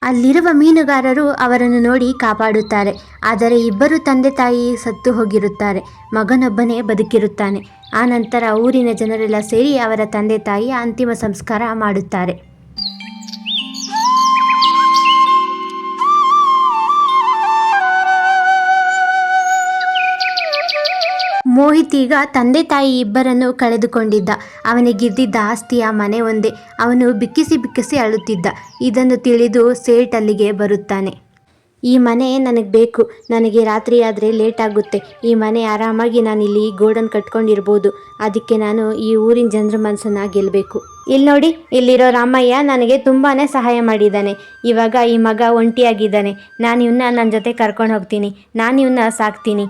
ಅಲ್ಲಿರುವ ಮೀನುಗಾರರು ಅವರನ್ನು ನೋಡಿ ಕಾಪಾಡುತ್ತಾರೆ. ಆದರೆ ಇಬ್ಬರು ತಂದೆ ತಾಯಿ ಸತ್ತು ಹೋಗಿರುತ್ತಾರೆ, ಮಗನೊಬ್ಬನೇ ಬದುಕಿರುತ್ತಾನೆ. ಆ ನಂತರ ಊರಿನ ಜನರೆಲ್ಲ ಸೇರಿ ಅವರ ತಂದೆ ತಾಯಿಯ ಅಂತಿಮ ಸಂಸ್ಕಾರ ಮಾಡುತ್ತಾರೆ. ಮೋಹಿತ್ ಈಗ ತಂದೆ ತಾಯಿ ಇಬ್ಬರನ್ನು ಕಳೆದುಕೊಂಡಿದ್ದ. ಅವನಿಗಿದ್ದಿದ್ದ ಆಸ್ತಿಯ ಮನೆ ಒಂದೇ. ಅವನು ಬಿಕ್ಕಿಸಿ ಬಿಕ್ಕಿಸಿ ಅಳುತ್ತಿದ್ದ. ಇದನ್ನು ತಿಳಿದು ಸೇಠ್ ಅಲ್ಲಿಗೆ ಬರುತ್ತಾನೆ. ಈ ಮನೆ ನನಗೆ ಬೇಕು. ನನಗೆ ರಾತ್ರಿ ಆದರೆ ಲೇಟ್ ಆಗುತ್ತೆ. ಈ ಮನೆ ಆರಾಮಾಗಿ ನಾನಿಲ್ಲಿ ಗೋಡನ್ ಕಟ್ಕೊಂಡಿರ್ಬೋದು. ಅದಕ್ಕೆ ನಾನು ಈ ಊರಿನ ಜನರ ಮನಸ್ಸನ್ನು ಗೆಲ್ಲಬೇಕು. ಇಲ್ಲಿ ನೋಡಿ, ಇಲ್ಲಿರೋ ರಾಮಯ್ಯ ನನಗೆ ತುಂಬಾ ಸಹಾಯ ಮಾಡಿದ್ದಾನೆ. ಇವಾಗ ಈ ಮಗ ಒಂಟಿಯಾಗಿದ್ದಾನೆ. ನಾನು ಇವನ್ನ ನನ್ನ ಜೊತೆ ಕರ್ಕೊಂಡು ಹೋಗ್ತೀನಿ. ನಾನು ಇವನ್ನ ಸಾಕ್ತೀನಿ.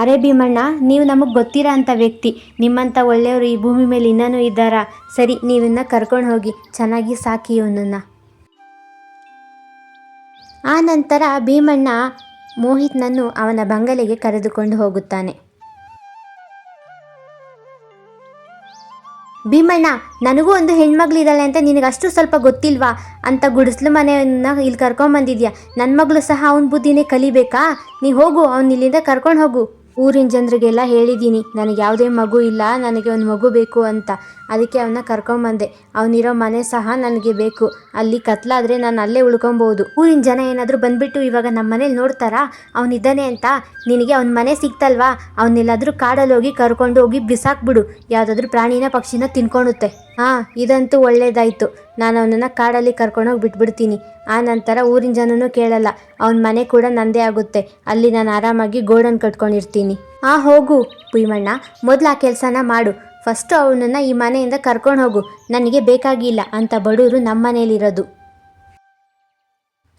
ಅರೆ ಭೀಮಣ್ಣ, ನೀವು ನಮಗೆ ಗೊತ್ತಿರೋ ಅಂಥ ವ್ಯಕ್ತಿ. ನಿಮ್ಮಂಥ ಒಳ್ಳೆಯವರು ಈ ಭೂಮಿ ಮೇಲೆ ಇನ್ನೂ ಇದ್ದಾರಾ? ಸರಿ, ನೀವನ್ನ ಕರ್ಕೊಂಡು ಹೋಗಿ ಚೆನ್ನಾಗಿ ಸಾಕಿ ಇವನನ್ನು. ಆ ನಂತರ ಭೀಮಣ್ಣ ಮೋಹಿತ್ನನ್ನು ಅವನ ಬಂಗಲೆಗೆ ಕರೆದುಕೊಂಡು ಹೋಗುತ್ತಾನೆ. ಭೀಮಣ್ಣ, ನನಗೂ ಒಂದು ಹೆಣ್ಮಗಳಿದ್ದಾಳೆ ಅಂತ ನಿನಗಷ್ಟು ಸ್ವಲ್ಪ ಗೊತ್ತಿಲ್ವಾ? ಅಂತ ಗುಡಿಸ್ಲು ಮನೆಯನ್ನು ಇಲ್ಲಿ ಕರ್ಕೊಂಬಂದಿದ್ಯಾ. ನನ್ನ ಮಗಳು ಸಹ ಅವನ ಬುದ್ಧಿನೇ ಕಲಿಬೇಕಾ? ನೀ ಹೋಗು, ಅವ್ನು ಇಲ್ಲಿಂದ ಕರ್ಕೊಂಡು ಹೋಗು. ಊರಿನ ಜನರಿಗೆಲ್ಲ ಹೇಳಿದ್ದೀನಿ, ನನಗೆ ಯಾವುದೇ ಮಗು ಇಲ್ಲ, ನನಗೆ ಒಂದು ಮಗು ಬೇಕು ಅಂತ. ಅದಕ್ಕೆ ಅವನ್ನ ಕರ್ಕೊಂಬಂದೆ. ಅವನಿರೋ ಮನೆ ಸಹ ನನಗೆ ಬೇಕು. ಅಲ್ಲಿ ಕತ್ಲಾದರೆ ನಾನು ಅಲ್ಲೇ ಉಳ್ಕೊಬೋದು. ಊರಿನ ಜನ ಏನಾದರೂ ಬಂದುಬಿಟ್ಟು ಇವಾಗ ನಮ್ಮ ಮನೇಲಿ ನೋಡ್ತಾರಾ ಅವನಿದ್ದಾನೆ ಅಂತ? ನಿನಗೆ ಅವನ ಮನೆ ಸಿಕ್ತಲ್ವಾ, ಅವನ್ನೆಲ್ಲಾದರೂ ಕಾಡಲ್ಲಿ ಹೋಗಿ ಕರ್ಕೊಂಡು ಹೋಗಿ ಬಿಸಾಕ್ಬಿಡು. ಯಾವುದಾದ್ರೂ ಪ್ರಾಣಿನ ಪಕ್ಷಿನ ತಿನ್ಕೊಳುತ್ತೆ. ಹಾಂ, ಇದಂತೂ ಒಳ್ಳೇದಾಯಿತು. ನಾನು ಅವನನ್ನು ಕಾಡಲ್ಲಿ ಕರ್ಕೊಂಡೋಗಿ ಬಿಟ್ಬಿಡ್ತೀನಿ. ಆ ನಂತರ ಊರಿನ ಜನನೂ ಕೇಳಲ್ಲ. ಅವನ ಮನೆ ಕೂಡ ನಂದೇ ಆಗುತ್ತೆ. ಅಲ್ಲಿ ನಾನು ಆರಾಮಾಗಿ ಗೋಡನ್ ಕಟ್ಕೊಂಡಿರ್ತೀನಿ. ಹೋಗು ಭೀಮಣ್ಣ, ಮೊದಲು ಆ ಕೆಲಸನ ಮಾಡು. ಫಸ್ಟು ಅವನನ್ನು ಈ ಮನೆಯಿಂದ ಕರ್ಕೊಂಡು ಹೋಗು. ನನಗೆ ಬೇಕಾಗಿಲ್ಲ ಅಂತ ಬಡವರು ನಮ್ಮ ಮನೇಲಿರೋದು.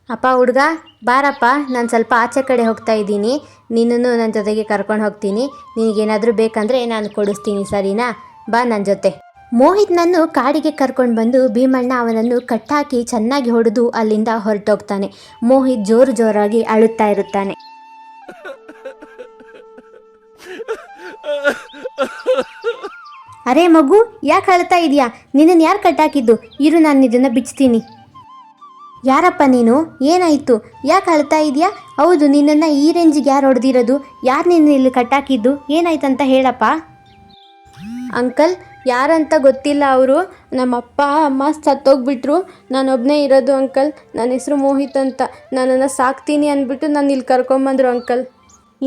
ಅಪ್ಪ ಹುಡುಗ, ಬಾರಪ್ಪ, ನಾನು ಸ್ವಲ್ಪ ಆಚೆ ಕಡೆ ಹೋಗ್ತಾ ಇದ್ದೀನಿ. ನಿನ್ನನ್ನು ನನ್ನ ಜೊತೆಗೆ ಕರ್ಕೊಂಡು ಹೋಗ್ತೀನಿ. ನಿನಗೇನಾದರೂ ಬೇಕಂದರೆ ನಾನು ಕೊಡಿಸ್ತೀನಿ, ಸರಿನಾ? ಬಾ ನನ್ನ ಜೊತೆ. ಮೋಹಿತ್ನನ್ನು ಕಾಡಿಗೆ ಕರ್ಕೊಂಡು ಬಂದು ಭೀಮಣ್ಣ ಅವನನ್ನು ಕಟ್ಟಾಕಿ ಚೆನ್ನಾಗಿ ಹೊಡೆದು ಅಲ್ಲಿಂದ ಹೊರಟೋಗ್ತಾನೆ. ಮೋಹಿತ್ ಜೋರಾಗಿ ಅಳುತ್ತಾ ಇರುತ್ತಾನೆ. ಅರೆ ಮಗು, ಯಾಕೆ ಅಳ್ತಾ ಇದೆಯಾ? ನಿನ್ನನ್ನು ಯಾರು ಕಟ್ಟಾಕಿದ್ದು? ಇರು, ನಾನು ಇದನ್ನು ಬಿಚ್ತೀನಿ. ಯಾರಪ್ಪ ನೀನು? ಏನಾಯಿತು? ಯಾಕೆ ಅಳ್ತಾ ಇದೆಯಾ? ಹೌದು, ನಿನ್ನನ್ನು ಈ ರೇಂಜಿಗೆ ಯಾರು ಹೊಡೆದಿರೋದು? ಯಾರು ನಿನ್ನ ಇಲ್ಲಿ ಕಟ್ಟಾಕಿದ್ದು? ಏನಾಯ್ತಂತ ಹೇಳಪ್ಪ. ಅಂಕಲ್, ಯಾರಂತ ಗೊತ್ತಿಲ್ಲ. ಅವರು ನಮ್ಮ ಅಪ್ಪ ಅಮ್ಮ ಸತ್ತೋಗ್ಬಿಟ್ರು. ನಾನೊಬ್ಬನೇ ಇರೋದು ಅಂಕಲ್. ನನ್ನ ಹೆಸರು ಮೋಹಿತ್ ಅಂತ. ನನ್ನನ್ನು ಸಾಕ್ತೀನಿ ಅಂದ್ಬಿಟ್ಟು ನಾನು ಇಲ್ಲಿ ಕರ್ಕೊಂಬಂದರು ಅಂಕಲ್.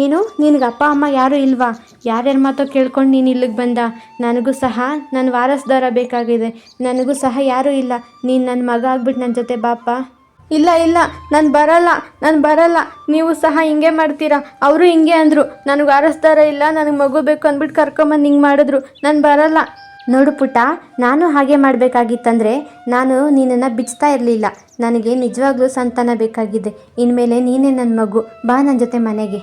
ಏನು, ನಿನಗೆ ಅಪ್ಪ ಅಮ್ಮ ಯಾರೂ ಇಲ್ವಾ? ಯಾರ್ಯಾರ ಮಾತೋ ಕೇಳ್ಕೊಂಡು ನೀನು ಇಲ್ಲಿಗೆ ಬಂದ? ನನಗೂ ಸಹ ನನ್ನ ವಾರಸ್ದಾರ ಬೇಕಾಗಿದೆ. ನನಗೂ ಸಹ ಯಾರೂ ಇಲ್ಲ. ನೀನು ನನ್ನ ಮಗ ಆಗ್ಬಿಟ್ಟು ನನ್ನ ಜೊತೆ ಬಾಪ. ಇಲ್ಲ, ನಾನು ಬರಲ್ಲ. ನೀವು ಸಹ ಹಿಂಗೆ ಮಾಡ್ತೀರಾ? ಅವರು ಹಿಂಗೆ ಅಂದರು. ನನಗೆ ವಾರಸ್ದಾರ ಇಲ್ಲ, ನನಗೆ ಮಗು ಬೇಕು ಅಂದ್ಬಿಟ್ಟು ಕರ್ಕೊಂಬಂದು ಹಿಂಗೆ ಮಾಡಿದ್ರು. ನಾನು ಬರಲ್ಲ. ನೋಡು ಪುಟ್ಟ, ನಾನು ಹಾಗೆ ಮಾಡಬೇಕಾಗಿತ್ತಂದರೆ ನಾನು ನಿನ್ನನ್ನು ಬಿಚ್ತಾ ಇರಲಿಲ್ಲ. ನನಗೆ ನಿಜವಾಗ್ಲೂ ಸಂತಾನ ಬೇಕಾಗಿದೆ. ಇನ್ಮೇಲೆ ನೀನೇ ನನ್ನ ಮಗು. ಬಾ ನನ್ನ ಜೊತೆ ಮನೆಗೆ.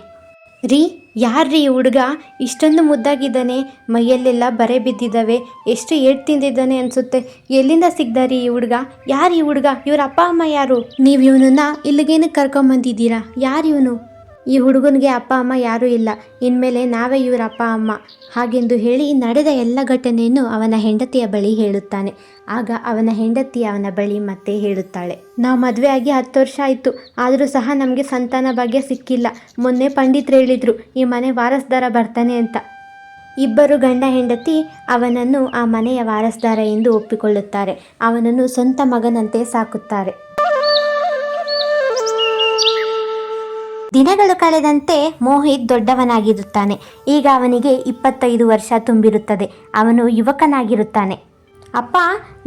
ರೀ, ಯಾರ್ರೀ ಈ ಹುಡುಗ? ಇಷ್ಟೊಂದು ಮುದ್ದಾಗಿದ್ದಾನೆ. ಮೈಯಲ್ಲೆಲ್ಲ ಬರೆ ಬಿದ್ದಿದ್ದಾವೆ. ಎಷ್ಟು ಏಟು ತಿಂದಿದ್ದಾನೆ ಅನಿಸುತ್ತೆ. ಎಲ್ಲಿಂದ ಸಿಗ್ದಾರಿ ಈ ಹುಡುಗ? ಯಾರು ಈ ಹುಡುಗ? ಇವ್ರ ಅಪ್ಪ ಅಮ್ಮ ಯಾರು? ನೀವು ಇವನನ್ನು ಇಲ್ಲಿಗೇನಕ್ಕೆ ಕರ್ಕೊಂಬಂದಿದ್ದೀರಾ? ಯಾರು ಇವನು? ಈ ಹುಡುಗನಿಗೆ ಅಪ್ಪ ಅಮ್ಮ ಯಾರೂ ಇಲ್ಲ. ಇನ್ಮೇಲೆ ನಾವೇ ಇವರ ಅಪ್ಪ ಅಮ್ಮ. ಹಾಗೆಂದು ಹೇಳಿ ನಡೆದ ಎಲ್ಲ ಘಟನೆಯನ್ನು ಅವನ ಹೆಂಡತಿಯ ಬಳಿ ಹೇಳುತ್ತಾನೆ. ಆಗ ಅವನ ಹೆಂಡತಿ ಅವನ ಬಳಿ ಮತ್ತೆ ಹೇಳುತ್ತಾಳೆ, ನಾವು ಮದುವೆ ಆಗಿ 10 ವರ್ಷ ಆಯಿತು. ಆದರೂ ಸಹ ನಮಗೆ ಸಂತಾನ ಭಾಗ್ಯ ಸಿಕ್ಕಿಲ್ಲ. ಮೊನ್ನೆ ಪಂಡಿತರು ಹೇಳಿದರು ಈ ಮನೆ ವಾರಸ್ದಾರ ಬರ್ತಾನೆ ಅಂತ. ಇಬ್ಬರು ಗಂಡ ಹೆಂಡತಿ ಅವನನ್ನು ಆ ಮನೆಯ ವಾರಸ್ದಾರ ಎಂದು ಒಪ್ಪಿಕೊಳ್ಳುತ್ತಾರೆ. ಅವನನ್ನು ಸ್ವಂತ ಮಗನಂತೆ ಸಾಕುತ್ತಾರೆ. ದಿನಗಳು ಕಳೆದಂತೆ ಮೋಹಿತ್ ದೊಡ್ಡವನಾಗಿರುತ್ತಾನೆ. ಈಗ ಅವನಿಗೆ 25 ವರ್ಷ ತುಂಬಿರುತ್ತದೆ. ಅವನು ಯುವಕನಾಗಿರುತ್ತಾನೆ. ಅಪ್ಪ,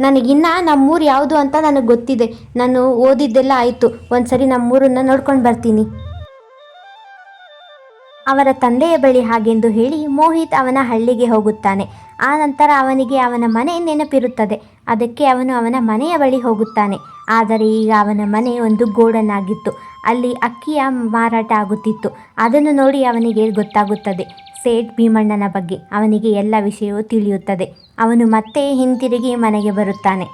ನನಗಿನ್ನ ನಮ್ಮೂರು ಯಾವುದು ಅಂತ ನನಗೆ ಗೊತ್ತಿದೆ. ನಾನು ಓದಿದ್ದೆಲ್ಲ ಆಯಿತು. ಒಂದ್ಸರಿ ನಮ್ಮೂರನ್ನು ನೋಡ್ಕೊಂಡು ಬರ್ತೀನಿ. ಅವರ ತಂದೆಯ ಬಳಿ ಹಾಗೆಂದು ಹೇಳಿ ಮೋಹಿತ್ ಅವನ ಹಳ್ಳಿಗೆ ಹೋಗುತ್ತಾನೆ. ಆ ನಂತರ ಅವನಿಗೆ ಅವನ ಮನೆ ನೆನಪಿರುತ್ತದೆ. ಅದಕ್ಕೆ ಅವನು ಅವನ ಮನೆಯ ಬಳಿ ಹೋಗುತ್ತಾನೆ. ಆದರೆ ಈಗ ಅವನ ಮನೆ ಒಂದು ಗೋಡನ್ ಆಗಿತ್ತು. ಅಲ್ಲಿ ಅಕ್ಕಿಯ ಮಾರಾಟ ಆಗುತ್ತಿತ್ತು. ಅದನ್ನು ನೋಡಿ ಅವನಿಗೆ ಗೊತ್ತಾಗುತ್ತದೆ ಸೇಠ್ ಭೀಮಣ್ಣನ ಬಗ್ಗೆ. ಅವನಿಗೆ ಎಲ್ಲ ವಿಷಯವೂ ತಿಳಿಯುತ್ತದೆ. ಅವನು ಮತ್ತೆ ಹಿಂತಿರುಗಿ ಮನೆಗೆ ಬರುತ್ತಾನೆ.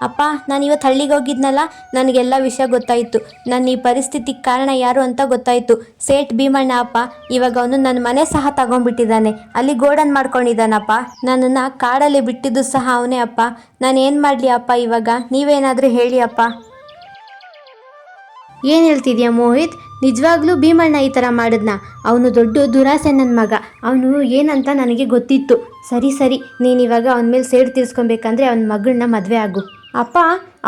ಅಪ್ಪ, ನಾನು ಇವತ್ತು ಹಳ್ಳಿಗೆ ಹೋಗಿದ್ನಲ್ಲ, ನನಗೆಲ್ಲ ವಿಷಯ ಗೊತ್ತಾಯಿತು. ನನ್ನ ಈ ಪರಿಸ್ಥಿತಿಗೆ ಕಾರಣ ಯಾರು ಅಂತ ಗೊತ್ತಾಯಿತು. ಸೇಠ್ ಭೀಮಣ್ಣ ಅಪ್ಪ. ಇವಾಗ ಅವನು ನನ್ನ ಮನೆ ಸಹ ತಗೊಂಡ್ಬಿಟ್ಟಿದ್ದಾನೆ. ಅಲ್ಲಿ ಗೋಡನ್ ಮಾಡ್ಕೊಂಡಿದ್ದಾನಪ್ಪ. ನನ್ನನ್ನು ಕಾಡಲ್ಲಿ ಬಿಟ್ಟಿದ್ದು ಸಹ ಅವನೇ ಅಪ್ಪ. ನಾನು ಏನು ಮಾಡಲಿ ಅಪ್ಪ ಇವಾಗ? ನೀವೇನಾದರೂ ಹೇಳಿ ಅಪ್ಪ. ಏನು ಹೇಳ್ತಿದ್ಯಾ ಮೋಹಿತ್? ನಿಜವಾಗ್ಲೂ ಭೀಮಣ್ಣ ಈ ಥರ ಮಾಡಿದ್ನ? ಅವನು ದೊಡ್ಡ ದುರಾಸೆ ನನ್ನ ಮಗ. ಅವನು ಏನಂತ ನನಗೆ ಗೊತ್ತಿತ್ತು. ಸರಿ, ನೀನಿವಾಗ ಅವನ ಮೇಲೆ ಸೇಡು ತೀರಿಸ್ಕೊಬೇಕಂದ್ರೆ ಅವನ ಮಗಳನ್ನ ಮದುವೆ ಆಗು. ಅಪ್ಪ,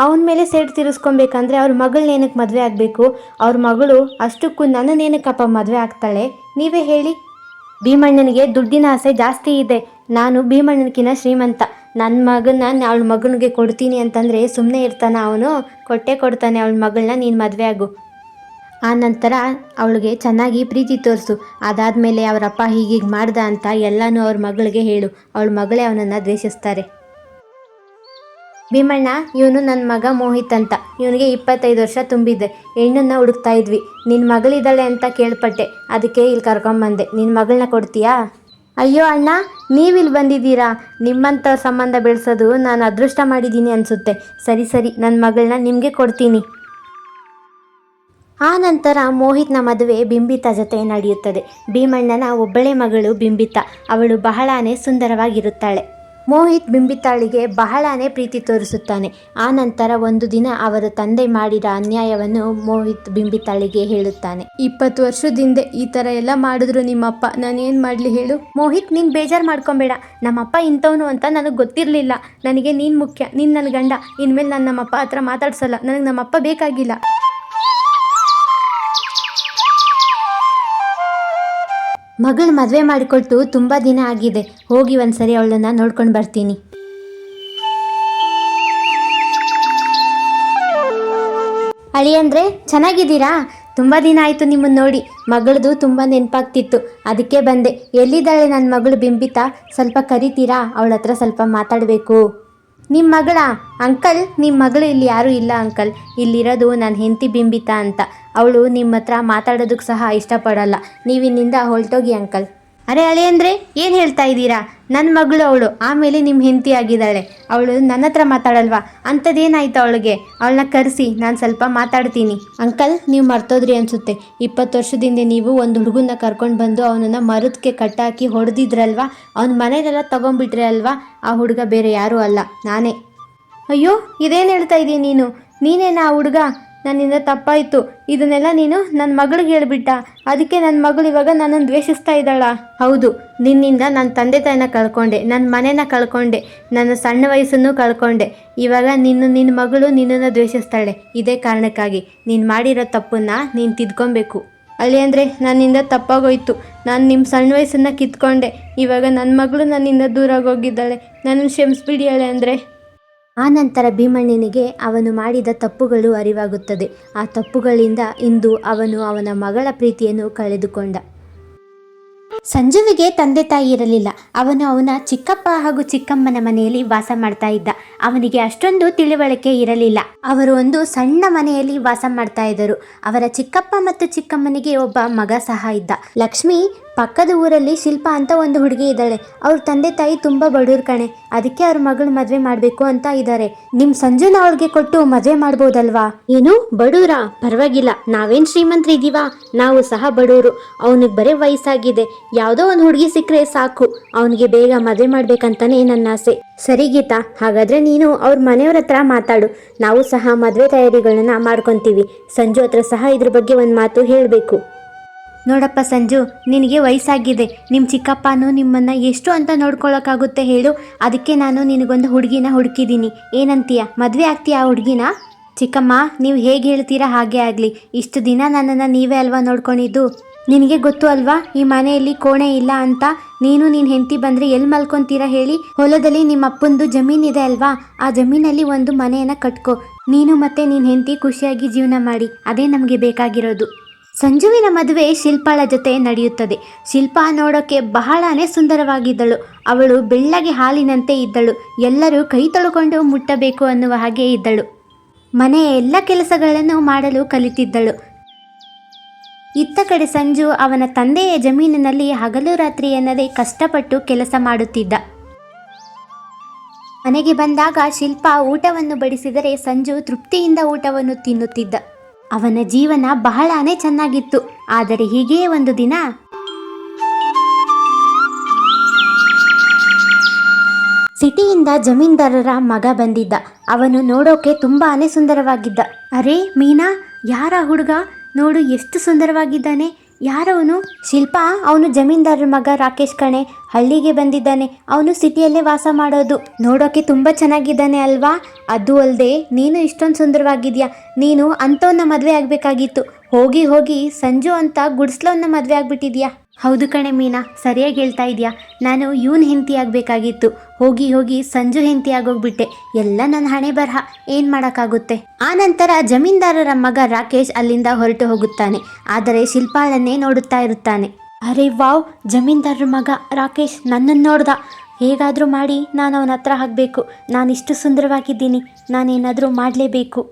ಅವನ ಮೇಲೆ ಸೇಡ್ ತೀರಿಸ್ಕೊಬೇಕಂದ್ರೆ ಅವ್ರ ಮಗಳನ್ನ ಏನಕ್ಕೆ ಮದುವೆ ಆಗಬೇಕು? ಅವ್ರ ಮಗಳು ಅಷ್ಟಕ್ಕೂ ನನ್ನನ್ನೇನಕ್ಕಪ್ಪ ಮದುವೆ ಆಗ್ತಾಳೆ? ನೀವೇ ಹೇಳಿ. ಭೀಮಣ್ಣನಿಗೆ ದುಡ್ಡಿನ ಆಸೆ ಜಾಸ್ತಿ ಇದೆ. ನಾನು ಭೀಮಣ್ಣನಕಿನ್ನ ಶ್ರೀಮಂತ. ನನ್ನ ಮಗನ ಅವಳ ಮಗನಿಗೆ ಕೊಡ್ತೀನಿ ಅಂತಂದರೆ ಸುಮ್ಮನೆ ಇರ್ತಾನೆ ಅವನು? ಕೊಟ್ಟೇ ಕೊಡ್ತಾನೆ ಅವಳ ಮಗಳನ್ನ. ನೀನು ಮದುವೆ ಆಗು. ಆ ನಂತರ ಅವಳಿಗೆ ಚೆನ್ನಾಗಿ ಪ್ರೀತಿ ತೋರಿಸು. ಅದಾದಮೇಲೆ ಅವರಪ್ಪ ಹೀಗೀಗೆ ಮಾಡ್ದ ಅಂತ ಎಲ್ಲನೂ ಅವ್ರ ಮಗಳಿಗೆ ಹೇಳು. ಅವಳ ಮಗಳೇ ಅವನನ್ನು ದ್ವೇಷಿಸ್ತಾರೆ. ಭೀಮಣ್ಣ, ಇವನು ನನ್ನ ಮಗ ಮೋಹಿತ್ ಅಂತ. ಇವನಿಗೆ 25 ವರ್ಷ ತುಂಬಿದ್ದೆ. ಹೆಣ್ಣನ್ನು ಹುಡುಕ್ತಾ ಇದ್ವಿ. ನಿನ್ನ ಮಗಳಿದ್ದಾಳೆ ಅಂತ ಕೇಳ್ಪಟ್ಟೆ, ಅದಕ್ಕೆ ಇಲ್ಲಿ ಕರ್ಕೊಂಬಂದೆ. ನಿನ್ನ ಮಗಳನ್ನ ಕೊಡ್ತೀಯಾ? ಅಯ್ಯೋ ಅಣ್ಣ, ನೀವಿಲ್ಲಿ ಬಂದಿದ್ದೀರಾ? ನಿಮ್ಮಂಥ ಸಂಬಂಧ ಬೆಳೆಸೋದು ನಾನು ಅದೃಷ್ಟ ಮಾಡಿದ್ದೀನಿ ಅನಿಸುತ್ತೆ. ಸರಿ ಸರಿ, ನನ್ನ ಮಗಳನ್ನ ನಿಮಗೆ ಕೊಡ್ತೀನಿ. ಆ ನಂತರ ಮೋಹಿತ್ನ ಮದುವೆ ಬಿಂಬಿತಾ ಜೊತೆ ನಡೆಯುತ್ತದೆ. ಭೀಮಣ್ಣನ ಒಬ್ಬಳೇ ಮಗಳು ಬಿಂಬಿತಾ. ಅವಳು ಬಹಳಾನೇ ಸುಂದರವಾಗಿರುತ್ತಾಳೆ. ಮೋಹಿತ್ ಬಿಂಬಿತಾಳಿಗೆ ಬಹಳಾನೇ ಪ್ರೀತಿ ತೋರಿಸುತ್ತಾನೆ. ಆ ನಂತರ ಒಂದು ದಿನ ಅವರ ತಂದೆ ಮಾಡಿದ ಅನ್ಯಾಯವನ್ನು ಮೋಹಿತ್ ಬಿಂಬಿತಾಳಿಗೆ ಹೇಳುತ್ತಾನೆ. 20 ವರ್ಷದಿಂದ ಈ ಥರ ಎಲ್ಲ ಮಾಡಿದ್ರು ನಿಮ್ಮಪ್ಪ, ನಾನೇನು ಮಾಡಲಿ ಹೇಳು? ಮೋಹಿತ್, ನೀನು ಬೇಜಾರು ಮಾಡ್ಕೊಬೇಡ. ನಮ್ಮಪ್ಪ ಇಂಥವನು ಅಂತ ನನಗೆ ಗೊತ್ತಿರಲಿಲ್ಲ. ನನಗೆ ನೀನು ಮುಖ್ಯ, ನೀನು ನನ್ನ ಗಂಡ. ಇನ್ಮೇಲೆ ನಾನು ನಮ್ಮಪ್ಪ ಹತ್ರ ಮಾತಾಡ್ಸಲ್ಲ. ನನಗೆ ನಮ್ಮಪ್ಪ ಬೇಕಾಗಿಲ್ಲ. ಮಗಳು ಮದುವೆ ಮಾಡಿಕೊಟ್ಟು ತುಂಬ ದಿನ ಆಗಿದೆ. ಹೋಗಿ ಒಂದ್ಸರಿ ಅವಳನ್ನು ನೋಡ್ಕೊಂಡು ಬರ್ತೀನಿ. ಅಳಿಯಂದ್ರೆ, ಚೆನ್ನಾಗಿದ್ದೀರಾ? ತುಂಬ ದಿನ ಆಯಿತು ನಿಮ್ಮನ್ನು ನೋಡಿ. ಮಗಳದು ತುಂಬ ನೆನಪಾಗ್ತಿತ್ತು, ಅದಕ್ಕೆ ಬಂದೆ. ಎಲ್ಲಿದ್ದಾಳೆ ನನ್ನ ಮಗಳು ಬಿಂಬಿತಾ? ಸ್ವಲ್ಪ ಕರಿತೀರಾ? ಅವಳ ಹತ್ರ ಸ್ವಲ್ಪ ಮಾತಾಡಬೇಕು. ನಿಮ್ಮ ಮಗಳ? ಅಂಕಲ್, ನಿಮ್ಮ ಮಗಳು ಇಲ್ಲಿ ಯಾರೂ ಇಲ್ಲ ಅಂಕಲ್. ಇಲ್ಲಿರೋದು ನನ್ನ ಹೆಂಡತಿ ಬಿಂಬಿತಾ ಅಂತ. ಅವಳು ನಿಮ್ಮ ಹತ್ರ ಮಾತಾಡೋದಕ್ಕೆ ಸಹ ಇಷ್ಟಪಡಲ್ಲ. ನೀವಿನ್ನಿಂದ ಹೊರಟೋಗಿ ಅಂಕಲ್. ಅರೆ ಅಳಿಯಂದ್ರೆ, ಏನು ಹೇಳ್ತಾ ಇದ್ದೀರಾ? ನನ್ನ ಮಗಳು ಅವಳು, ಆಮೇಲೆ ನಿಮ್ಮ ಹೆಂಡತಿ ಆಗಿದ್ದಾಳೆ. ಅವಳು ನನ್ನ ಹತ್ರ ಮಾತಾಡಲ್ವಾ? ಅಂಥದ್ದೇನಾಯ್ತು ಅವಳಿಗೆ? ಅವಳನ್ನ ಕರೆಸಿ, ನಾನು ಸ್ವಲ್ಪ ಮಾತಾಡ್ತೀನಿ. ಅಂಕಲ್, ನೀವು ಮರ್ತೋದ್ರಿ ಅನಿಸುತ್ತೆ. 20 ವರ್ಷದಿಂದ ನೀವು ಒಂದು ಹುಡುಗನ್ನ ಕರ್ಕೊಂಡು ಬಂದು ಅವನನ್ನು ಮರದಕ್ಕೆ ಕಟ್ಟಾಕಿ ಹೊಡೆದಿದ್ರಲ್ವಾ? ಅವನ ಮನೆಯಲ್ಲೆಲ್ಲ ತೊಗೊಂಡ್ಬಿಟ್ರೆ ಅಲ್ವಾ? ಆ ಹುಡುಗ ಬೇರೆ ಯಾರೂ ಅಲ್ಲ, ನಾನೇ. ಅಯ್ಯೋ, ಇದೇನು ಹೇಳ್ತಾ ಇದ್ದೀನಿ ನೀನು? ನೀನೇನಾ ಆ ಹುಡುಗ? ನನ್ನಿಂದ ತಪ್ಪಾಯಿತು. ಇದನ್ನೆಲ್ಲ ನೀನು ನನ್ನ ಮಗಳಿಗೆ ಹೇಳ್ಬಿಟ್ಟ. ಅದಕ್ಕೆ ನನ್ನ ಮಗಳು ಇವಾಗ ನನ್ನನ್ನು ದ್ವೇಷಿಸ್ತಾ ಇದ್ದಾಳ? ಹೌದು, ನಿನ್ನಿಂದ ನನ್ನ ತಂದೆ ತಾಯಿನ ಕಳ್ಕೊಂಡೆ, ನನ್ನ ಮನೆನ ಕಳ್ಕೊಂಡೆ, ನನ್ನ ಸಣ್ಣ ವಯಸ್ಸನ್ನು ಕಳ್ಕೊಂಡೆ. ಇವಾಗ ನಿನ್ನ ಮಗಳು ನಿನ್ನನ್ನು ದ್ವೇಷಿಸ್ತಾಳೆ. ಇದೇ ಕಾರಣಕ್ಕಾಗಿ ನೀನು ಮಾಡಿರೋ ತಪ್ಪನ್ನು ನೀನು ತಿದ್ಕೊಬೇಕು. ಅಳಿಯಂದ್ರೆ, ನನ್ನಿಂದ ತಪ್ಪಾಗೋಯ್ತು. ನಾನು ನಿಮ್ಮ ಸಣ್ಣ ವಯಸ್ಸನ್ನು ಕಿತ್ಕೊಂಡೆ. ಇವಾಗ ನನ್ನ ಮಗಳು ನನ್ನಿಂದ ದೂರಾಗೋಗಿದ್ದಾಳೆ. ನನ್ನನ್ನು ಕ್ಷಮಿಸ್ಬಿಡಿ ಅಳಿಯಂದ್ರೆ. ಆ ನಂತರ ಭೀಮಣ್ಣನಿಗೆ ಅವನು ಮಾಡಿದ ತಪ್ಪುಗಳು ಅರಿವಾಗುತ್ತದೆ. ಆ ತಪ್ಪುಗಳಿಂದ ಇಂದು ಅವನು ಅವನ ಮಗಳ ಪ್ರೀತಿಯನ್ನು ಕಳೆದುಕೊಂಡ. ಸಂಜುವಿಗೆ ತಂದೆ ತಾಯಿ ಇರಲಿಲ್ಲ. ಅವನು ಅವನ ಚಿಕ್ಕಪ್ಪ ಹಾಗೂ ಚಿಕ್ಕಮ್ಮನ ಮನೆಯಲ್ಲಿ ವಾಸ ಮಾಡ್ತಾ ಇದ್ದ. ಅವನಿಗೆ ಅಷ್ಟೊಂದು ತಿಳುವಳಿಕೆ ಇರಲಿಲ್ಲ. ಅವರು ಒಂದು ಸಣ್ಣ ಮನೆಯಲ್ಲಿ ವಾಸ ಮಾಡ್ತಾ ಇದ್ದರು. ಅವರ ಚಿಕ್ಕಪ್ಪ ಮತ್ತು ಚಿಕ್ಕಮ್ಮನಿಗೆ ಒಬ್ಬ ಮಗ ಸಹ ಇದ್ದ. ಲಕ್ಷ್ಮಿ ಪಕ್ಕದ ಊರಲ್ಲಿ ಶಿಲ್ಪ ಅಂತ ಒಂದು ಹುಡುಗಿ ಇದ್ದಾಳೆ. ಅವ್ರ ತಂದೆ ತಾಯಿ ತುಂಬ ಬಡವ್ರ ಕಣೆ. ಅದಕ್ಕೆ ಅವ್ರ ಮಗಳು ಮದುವೆ ಮಾಡಬೇಕು ಅಂತ ಇದ್ದಾರೆ. ನಿಮ್ಮ ಸಂಜುನ ಅವಳಿಗೆ ಕೊಟ್ಟು ಮದುವೆ ಮಾಡ್ಬೋದಲ್ವಾ? ಏನು ಬಡವ್ರಾ? ಪರವಾಗಿಲ್ಲ, ನಾವೇನು ಶ್ರೀಮಂತರಿದ್ದೀವಾ? ನಾವು ಸಹ ಬಡವರು. ಅವನಿಗೆ ಬರೀ ವಯಸ್ಸಾಗಿದೆ. ಯಾವುದೋ ಒಂದು ಹುಡುಗಿ ಸಿಕ್ಕರೆ ಸಾಕು. ಅವನಿಗೆ ಬೇಗ ಮದುವೆ ಮಾಡ್ಬೇಕಂತಾನೆ ನನ್ನ ಆಸೆ. ಸರಿ ಗೀತಾ, ಹಾಗಾದರೆ ನೀನು ಅವ್ರ ಮನೆಯವ್ರ ಹತ್ರ ಮಾತಾಡು. ನಾವು ಸಹ ಮದುವೆ ತಯಾರಿಗಳನ್ನ ಮಾಡ್ಕೊತೀವಿ. ಸಂಜು ಹತ್ರ ಸಹ ಇದ್ರ ಬಗ್ಗೆ ಒಂದು ಮಾತು ಹೇಳಬೇಕು. ನೋಡಪ್ಪ ಸಂಜು, ನಿನಗೆ ವಯಸ್ಸಾಗಿದೆ. ನಿಮ್ಮ ಚಿಕ್ಕಪ್ಪನೂ ನಿಮ್ಮನ್ನು ಎಷ್ಟು ಅಂತ ನೋಡ್ಕೊಳ್ಳೋಕ್ಕಾಗುತ್ತೆ ಹೇಳು? ಅದಕ್ಕೆ ನಾನು ನಿನಗೊಂದು ಹುಡುಗಿನ ಹುಡುಕಿದ್ದೀನಿ. ಏನಂತೀಯ? ಮದುವೆ ಆಗ್ತೀಯಾ ಆ ಹುಡುಗಿನ? ಚಿಕ್ಕಮ್ಮ, ನೀವು ಹೇಗೆ ಹೇಳ್ತೀರಾ ಹಾಗೆ ಆಗಲಿ. ಇಷ್ಟು ದಿನ ನನ್ನನ್ನು ನೀವೇ ಅಲ್ವಾ ನೋಡ್ಕೊಂಡಿದ್ದು? ನಿನಗೆ ಗೊತ್ತು ಅಲ್ವಾ ಈ ಮನೆಯಲ್ಲಿ ಕೋಣೆ ಇಲ್ಲ ಅಂತ? ನೀನು ನಿನ್ನ ಹೆಂಡತಿ ಬಂದರೆ ಎಲ್ಲಿ ಮಲ್ಕೊತೀರಾ ಹೇಳಿ? ಹೊಲದಲ್ಲಿ ನಿಮ್ಮ ಅಪ್ಪಂದು ಜಮೀನಿದೆ ಅಲ್ವಾ? ಆ ಜಮೀನಲ್ಲಿ ಒಂದು ಮನೆಯನ್ನು ಕಟ್ಕೋ. ನೀನು ಮತ್ತೆ ನಿನ್ನ ಹೆಂಡತಿ ಖುಷಿಯಾಗಿ ಜೀವನ ಮಾಡಿ. ಅದೇ ನಮಗೆ ಬೇಕಾಗಿರೋದು. ಸಂಜುವಿನ ಮದುವೆ ಶಿಲ್ಪಾಳ ಜೊತೆ ನಡೆಯುತ್ತದೆ. ಶಿಲ್ಪ ನೋಡೋಕ್ಕೆ ಬಹಳನೇ ಸುಂದರವಾಗಿದ್ದಳು. ಅವಳು ಬೆಳ್ಳಗೆ ಹಾಲಿನಂತೆ ಇದ್ದಳು. ಎಲ್ಲರೂ ಕೈ ತೊಳ್ಕೊಂಡು ಮುಟ್ಟಬೇಕು ಅನ್ನುವ ಹಾಗೆ ಇದ್ದಳು. ಮನೆಯ ಎಲ್ಲ ಕೆಲಸಗಳನ್ನು ಮಾಡಲು ಕಲಿತಿದ್ದಳು. ಇತ್ತ ಕಡೆ ಸಂಜು ಅವನ ತಂದೆಯ ಜಮೀನಿನಲ್ಲಿ ಹಗಲು ರಾತ್ರಿ ಎನ್ನದೇ ಕಷ್ಟಪಟ್ಟು ಕೆಲಸ ಮಾಡುತ್ತಿದ್ದ. ಮನೆಗೆ ಬಂದಾಗ ಶಿಲ್ಪ ಊಟವನ್ನು ಬಡಿಸಿದರೆ ಸಂಜು ತೃಪ್ತಿಯಿಂದ ಊಟವನ್ನು ತಿನ್ನುತ್ತಿದ್ದ. ಅವನ ಜೀವನ ಬಹಳನೇ ಚೆನ್ನಾಗಿತ್ತು. ಆದರೆ ಹೀಗೆಯೇ ಒಂದು ದಿನ ಸಿಟಿಯಿಂದ ಜಮೀನ್ದಾರರ ಮಗ ಬಂದಿದ್ದ. ಅವನು ನೋಡೋಕೆ ತುಂಬಾನೇ ಸುಂದರವಾಗಿದ್ದ. ಅರೆ ಮೀನಾ, ಯಾರ ಹುಡುಗ? ನೋಡು ಎಷ್ಟು ಸುಂದರವಾಗಿದ್ದಾನೆ. ಯಾರವನು? ಶಿಲ್ಪ, ಅವನು ಜಮೀನ್ದಾರರ ಮಗ ರಾಕೇಶ್ ಕಣೆ. ಹಳ್ಳಿಗೆ ಬಂದಿದ್ದಾನೆ. ಅವನು ಸಿಟಿಯಲ್ಲೇ ವಾಸ ಮಾಡೋದು. ನೋಡೋಕೆ ತುಂಬ ಚೆನ್ನಾಗಿದ್ದಾನೆ ಅಲ್ವಾ? ಅದು ಅಲ್ಲದೆ ನೀನು ಇಷ್ಟೊಂದು ಸುಂದರವಾಗಿದ್ಯಾ. ನೀನು ಅಂಥವನ್ನ ಮದುವೆ ಆಗಬೇಕಾಗಿತ್ತು. ಹೋಗಿ ಹೋಗಿ ಸಂಜು ಅಂತ ಗುಡ್ಸ್ಲವನ್ನ ಮದುವೆ ಆಗ್ಬಿಟ್ಟಿದ್ಯಾ. ಹೌದು ಕಣೆ ಮೀನಾ, ಸರಿಯಾಗಿ ಹೇಳ್ತಾ ಇದೆಯಾ. ನಾನು ಇವನ್ ಹೆಂಡತಿ ಆಗಬೇಕಾಗಿತ್ತು. ಹೋಗಿ ಹೋಗಿ ಸಂಜು ಹೆಂಡತಿ ಆಗೋಗ್ಬಿಟ್ಟೆ. ಎಲ್ಲ ನನ್ನ ಹಣೆ ಬರಹ, ಏನು ಮಾಡೋಕ್ಕಾಗುತ್ತೆ. ಆ ನಂತರ ಜಮೀನ್ದಾರರ ಮಗ ರಾಕೇಶ್ ಅಲ್ಲಿಂದ ಹೊರಟು ಹೋಗುತ್ತಾನೆ. ಆದರೆ ಶಿಲ್ಪಾಳನ್ನೇ ನೋಡುತ್ತಾ ಇರುತ್ತಾನೆ. ಅರೆ ವಾವ್, ಜಮೀನ್ದಾರರ ಮಗ ರಾಕೇಶ್ ನನ್ನನ್ನು ನೋಡ್ದ. ಹೇಗಾದರೂ ಮಾಡಿ ನಾನು ಅವನ ಹತ್ರ ಆಗಬೇಕು. ನಾನಿಷ್ಟು ಸುಂದರವಾಗಿದ್ದೀನಿ, ನಾನೇನಾದರೂ ಮಾಡಲೇಬೇಕು.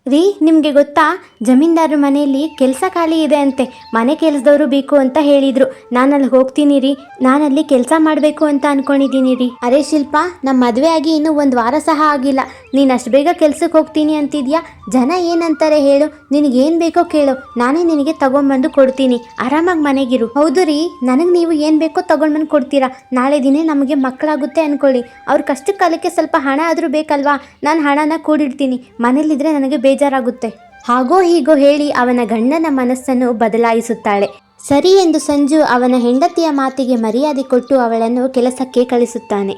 ರೀ, ನಿಮಗೆ ಗೊತ್ತಾ, ಜಮೀನ್ದಾರರ ಮನೆಯಲ್ಲಿ ಕೆಲಸ ಖಾಲಿ ಇದೆ ಅಂತೆ. ಮನೆ ಕೆಲಸದವರು ಬೇಕು ಅಂತ ಹೇಳಿದರು. ನಾನಲ್ಲಿ ಹೋಗ್ತೀನಿ ರೀ. ನಾನಲ್ಲಿ ಕೆಲಸ ಮಾಡಬೇಕು ಅಂತ ಅಂದ್ಕೊಂಡಿದ್ದೀನಿ ರೀ. ಅರೆ ಶಿಲ್ಪ, ನಮ್ಮ ಮದುವೆ ಆಗಿ ಇನ್ನೂ 1 ವಾರ ಸಹ ಆಗಿಲ್ಲ. ನೀನು ಅಷ್ಟು ಬೇಗ ಕೆಲ್ಸಕ್ಕೆ ಹೋಗ್ತೀನಿ ಅಂತಿದ್ಯಾ? ಜನ ಏನಂತಾರೆ ಹೇಳು? ನಿನಗೇನು ಬೇಕೋ ಕೇಳು, ನಾನೇ ನಿನಗೆ ತಗೊಂಡ್ಬಂದು ಕೊಡ್ತೀನಿ. ಆರಾಮಾಗಿ ಮನೆಗಿರು. ಹೌದು ರೀ, ನನಗೆ ನೀವು ಏನು ಬೇಕೋ ತಗೊಂಡ್ಬಂದು ಕೊಡ್ತೀರಾ. ನಾಳೆ ದಿನ ನಮಗೆ ಮಕ್ಕಳಾಗುತ್ತೆ ಅಂದ್ಕೊಳ್ಳಿ. ಅವ್ರ ಕಷ್ಟದ ಕಾಲಕ್ಕೆ ಸ್ವಲ್ಪ ಹಣ ಆದರೂ ಬೇಕಲ್ವಾ? ನಾನು ಹಣನ ಕೂಡಿಡ್ತೀನಿ. ಮನೇಲಿದ್ರೆ ನನಗೆ ಬೇಜಾರಾಗುತ್ತೆ. ಹಾಗೋ ಹೀಗೋ ಹೇಳಿ ಅವನ ಗಂಡನ ಮನಸ್ಸನ್ನು ಬದಲಾಯಿಸುತ್ತಾಳೆ. ಸರಿ ಎಂದು ಸಂಜು ಅವನ ಹೆಂಡತಿಯ ಮಾತಿಗೆ ಮರ್ಯಾದೆ ಕೊಟ್ಟು ಅವಳನ್ನು ಕೆಲಸಕ್ಕೆ ಕಳಿಸುತ್ತಾನೆ.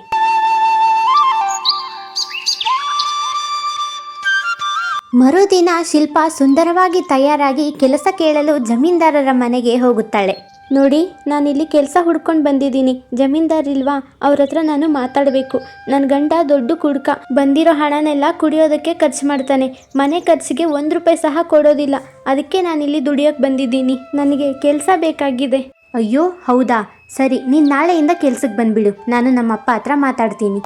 ಮರುದಿನ ಶಿಲ್ಪ ಸುಂದರವಾಗಿ ತಯಾರಾಗಿ ಕೆಲಸ ಕೇಳಲು ಜಮೀನ್ದಾರರ ಮನೆಗೆ ಹೋಗುತ್ತಾಳೆ. ನೋಡಿ, ನಾನಿಲ್ಲಿ ಕೆಲಸ ಹುಡ್ಕೊಂಡು ಬಂದಿದ್ದೀನಿ. ಜಮೀನ್ದಾರಿಲ್ವಾ? ಅವ್ರ ಹತ್ರ ನಾನು ಮಾತಾಡಬೇಕು. ನನ್ನ ಗಂಡ ದೊಡ್ಡ ಕುಡ್ಕ. ಬಂದಿರೋ ಹಣನೆಲ್ಲ ಕುಡಿಯೋದಕ್ಕೆ ಖರ್ಚು ಮಾಡ್ತಾನೆ. ಮನೆ ಖರ್ಚಿಗೆ 1 ರೂಪಾಯಿ ಸಹ ಕೊಡೋದಿಲ್ಲ. ಅದಕ್ಕೆ ನಾನಿಲ್ಲಿ ದುಡಿಯೋಕ್ಕೆ ಬಂದಿದ್ದೀನಿ. ನನಗೆ ಕೆಲಸ ಬೇಕಾಗಿದೆ. ಅಯ್ಯೋ ಹೌದಾ, ಸರಿ, ನೀನು ನಾಳೆಯಿಂದ ಕೆಲ್ಸಕ್ಕೆ ಬಂದುಬಿಡು. ನಾನು ನಮ್ಮಪ್ಪ ಹತ್ರ ಮಾತಾಡ್ತೀನಿ.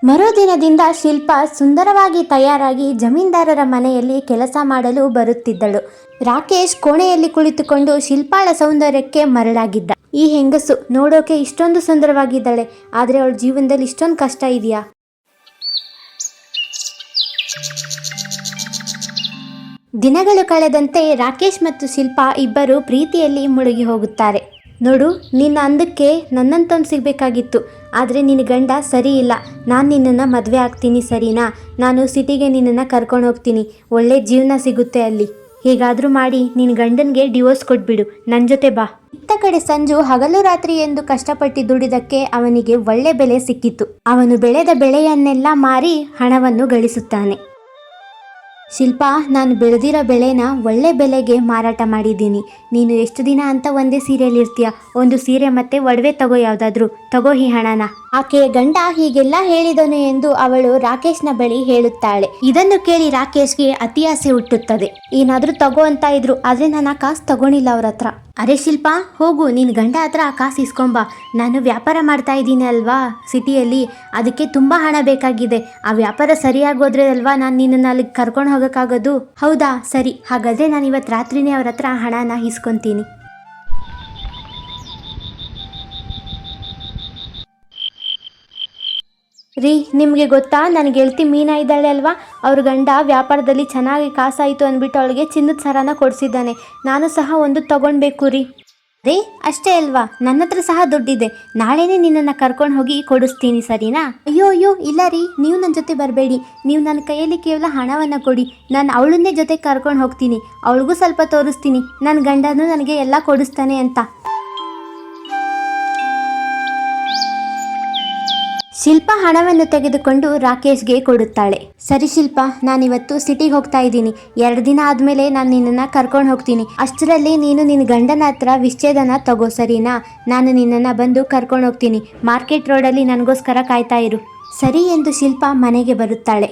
ಮರುದಿನದಿಂದ ಶಿಲ್ಪ ಸುಂದರವಾಗಿ ತಯಾರಾಗಿ ಜಮೀನ್ದಾರರ ಮನೆಯಲ್ಲಿ ಕೆಲಸ ಮಾಡಲು ಬರುತ್ತಿದ್ದಳು. ರಾಕೇಶ್ ಕೋಣೆಯಲ್ಲಿ ಕುಳಿತುಕೊಂಡು ಶಿಲ್ಪಾಳ ಸೌಂದರ್ಯಕ್ಕೆ ಮರಳಾಗಿದ್ದ. ಈ ಹೆಂಗಸು ನೋಡೋಕೆ ಇಷ್ಟೊಂದು ಸುಂದರವಾಗಿದ್ದಾಳೆ, ಆದರೆ ಅವಳ ಜೀವನದಲ್ಲಿ ಇಷ್ಟೊಂದು ಕಷ್ಟ ಇದೆಯಾ? ದಿನಗಳು ಕಳೆದಂತೆ ರಾಕೇಶ್ ಮತ್ತು ಶಿಲ್ಪ ಇಬ್ಬರು ಪ್ರೀತಿಯಲ್ಲಿ ಮುಳುಗಿ ಹೋಗುತ್ತಾರೆ. ನೋಡು, ನಿನ್ನ ಅಂದಕ್ಕೆ ನನ್ನಂತವ್ನು ಸಿಗಬೇಕಾಗಿತ್ತು. ಆದರೆ ನಿನ್ನ ಗಂಡ ಸರಿ ಇಲ್ಲ. ನಾನು ನಿನ್ನನ್ನು ಮದುವೆ ಆಗ್ತೀನಿ, ಸರಿನಾ? ನಾನು ಸಿಟಿಗೆ ನಿನ್ನನ್ನು ಕರ್ಕೊಂಡು ಹೋಗ್ತೀನಿ. ಒಳ್ಳೆ ಜೀವನ ಸಿಗುತ್ತೆ ಅಲ್ಲಿ. ಹೇಗಾದರೂ ಮಾಡಿ ನಿನ್ನ ಗಂಡನಿಗೆ ಡಿವೋರ್ಸ್ ಕೊಟ್ಬಿಡು. ನನ್ನ ಜೊತೆ ಬಾ. ಇತ್ತ ಕಡೆ ಸಂಜು ಹಗಲು ರಾತ್ರಿ ಎಂದು ಕಷ್ಟಪಟ್ಟು ದುಡಿದಕ್ಕೆ ಅವನಿಗೆ ಒಳ್ಳೆ ಬೆಲೆ ಸಿಕ್ಕಿತು. ಅವನು ಬೆಳೆದ ಬೆಳೆಯನ್ನೆಲ್ಲ ಮಾರಿ ಹಣವನ್ನು ಗಳಿಸುತ್ತಾನೆ. ಶಿಲ್ಪ, ನಾನು ಬೆಳೆದಿರೋ ಬೆಳೆನ ಒಳ್ಳೆ ಬೆಲೆಗೆ ಮಾರಾಟ ಮಾಡಿದ್ದೀನಿ. ನೀನು ಎಷ್ಟು ದಿನ ಅಂತ ಒಂದೇ ಸೀರೆಯಲ್ಲಿ ಇರ್ತೀಯ? ಒಂದು ಸೀರೆ ಮತ್ತೆ ಒಡವೆ ತಗೋ, ಯಾವುದಾದ್ರೂ ತಗೋ ಈ ಹಣನ. ಆಕೆಯ ಗಂಡ ಹೀಗೆಲ್ಲ ಹೇಳಿದನು ಎಂದು ಅವಳು ರಾಕೇಶ್ನ ಬಳಿ ಹೇಳುತ್ತಾಳೆ. ಇದನ್ನು ಕೇಳಿ ರಾಕೇಶ್ಗೆ ಅತಿ ಆಸೆ ಹುಟ್ಟುತ್ತದೆ. ಏನಾದರೂ ತಗೋ ಅಂತ ಇದ್ರು, ಆದರೆ ನಾನು ಆ ಕಾಸು ತಗೊಳಿಲ್ಲ ಅವ್ರ ಹತ್ರ. ಅರೆ ಶಿಲ್ಪ, ಹೋಗು, ನಿನ್ನ ಗಂಡ ಹತ್ರ ಆ ಕಾಸು ಇಸ್ಕೊಂಬ. ನಾನು ವ್ಯಾಪಾರ ಮಾಡ್ತಾ ಇದ್ದೀನಿ ಅಲ್ವಾ ಸಿಟಿಯಲ್ಲಿ, ಅದಕ್ಕೆ ತುಂಬ ಹಣ ಬೇಕಾಗಿದೆ. ಆ ವ್ಯಾಪಾರ ಸರಿಯಾಗೋದ್ರೆ ಅಲ್ವಾ ನಾನು ನಿನ್ನನ್ನು ಅಲ್ಲಿಗೆ ಕರ್ಕೊಂಡು ಹೋಗೋಕ್ಕಾಗೋದು. ಹೌದಾ, ಸರಿ, ಹಾಗಾದರೆ ನಾನು ಇವತ್ತು ರಾತ್ರಿನೇ ಅವ್ರ ಹತ್ರ ಆ ಹಣನ ಇಸ್ಕೊತೀನಿ. ರೀ, ನಿಮಗೆ ಗೊತ್ತಾ, ನನ್ನ ಗೆಳತಿ ಮೀನಾ ಇದ್ದಾಳೆ ಅಲ್ವಾ, ಅವ್ರ ಗಂಡ ವ್ಯಾಪಾರದಲ್ಲಿ ಚೆನ್ನಾಗಿ ಕಾಸಾಯಿತು ಅಂದ್ಬಿಟ್ಟು ಅವಳಿಗೆ ಚಿನ್ನದ ಸರನ ಕೊಡಿಸಿದ್ದಾನೆ. ನಾನು ಸಹ ಒಂದು ತಗೊಳ್ಬೇಕು ರೀ. ರೀ, ಅಷ್ಟೇ ಅಲ್ವಾ, ನನ್ನ ಹತ್ರ ಸಹ ದುಡ್ಡಿದೆ. ನಾಳೆನೇ ನಿನ್ನನ್ನು ಕರ್ಕೊಂಡು ಹೋಗಿ ಕೊಡಿಸ್ತೀನಿ, ಸರಿನಾ? ಅಯ್ಯೋ ಅಯ್ಯೋ, ಇಲ್ಲ ರೀ, ನೀವು ನನ್ನ ಜೊತೆ ಬರಬೇಡಿ. ನೀವು ನನ್ನ ಕೈಯಲ್ಲಿ ಕೇವಲ ಹಣವನ್ನು ಕೊಡಿ. ನಾನು ಅವಳನ್ನೇ ಜೊತೆ ಕರ್ಕೊಂಡು ಹೋಗ್ತೀನಿ. ಅವಳಿಗೂ ಸ್ವಲ್ಪ ತೋರಿಸ್ತೀನಿ ನನ್ನ ಗಂಡನೂ ನನಗೆ ಎಲ್ಲ ಕೊಡಿಸ್ತಾನೆ ಅಂತ. ಶಿಲ್ಪ ಹಣವನ್ನು ತೆಗೆದುಕೊಂಡು ರಾಕೇಶ್ಗೆ ಕೊಡುತ್ತಾಳೆ. ಸರಿ ಶಿಲ್ಪ, ನಾನಿವತ್ತು ಸಿಟಿಗೆ ಹೋಗ್ತಾ ಇದ್ದೀನಿ. 2 ದಿನ ಆದಮೇಲೆ ನಾನು ನಿನ್ನನ್ನು ಕರ್ಕೊಂಡು ಹೋಗ್ತೀನಿ. ಅಷ್ಟರಲ್ಲಿ ನೀನು ನಿನ್ನ ಗಂಡನ ಹತ್ರ ವಿಚ್ಛೇದನ ತಗೋ, ಸರಿನಾ? ನಾನು ನಿನ್ನನ್ನು ಬಂದು ಕರ್ಕೊಂಡು ಹೋಗ್ತೀನಿ. ಮಾರ್ಕೆಟ್ ರೋಡಲ್ಲಿ ನನಗೋಸ್ಕರ ಕಾಯ್ತಾ ಇರು. ಸರಿ ಎಂದು ಶಿಲ್ಪ ಮನೆಗೆ ಬರುತ್ತಾಳೆ.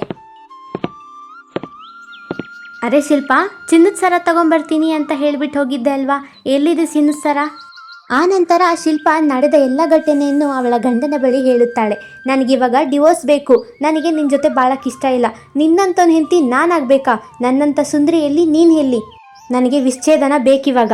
ಅರೆ ಶಿಲ್ಪ, ಚಿನ್ನದ ಸರ ತಗೊಂಬರ್ತೀನಿ ಅಂತ ಹೇಳಿಬಿಟ್ಟು ಹೋಗಿದ್ದೆ ಅಲ್ವಾ, ಎಲ್ಲಿದೆ ಚಿನ್ನದ ಸರ? ಆ ನಂತರ ಶಿಲ್ಪ ನಡೆದ ಎಲ್ಲ ಘಟನೆಯನ್ನು ಅವಳ ಗಂಡನ ಬಳಿ ಹೇಳುತ್ತಾಳೆ. ನನಗಿವಾಗ ಡಿವೋರ್ಸ್ ಬೇಕು. ನನಗೆ ನಿನ್ನ ಜೊತೆ ಬಾಳಕ್ಕೆ ಇಷ್ಟ ಇಲ್ಲ. ನಿನ್ನಂತವ್ನ ಹೆಂಡತಿ ನಾನಾಗಬೇಕಾ? ನನ್ನಂಥ ಸುಂದರಿಯಲ್ಲಿ ನೀನು ಎಲ್ಲಿ? ನನಗೆ ವಿಚ್ಛೇದನ ಬೇಕಿವಾಗ.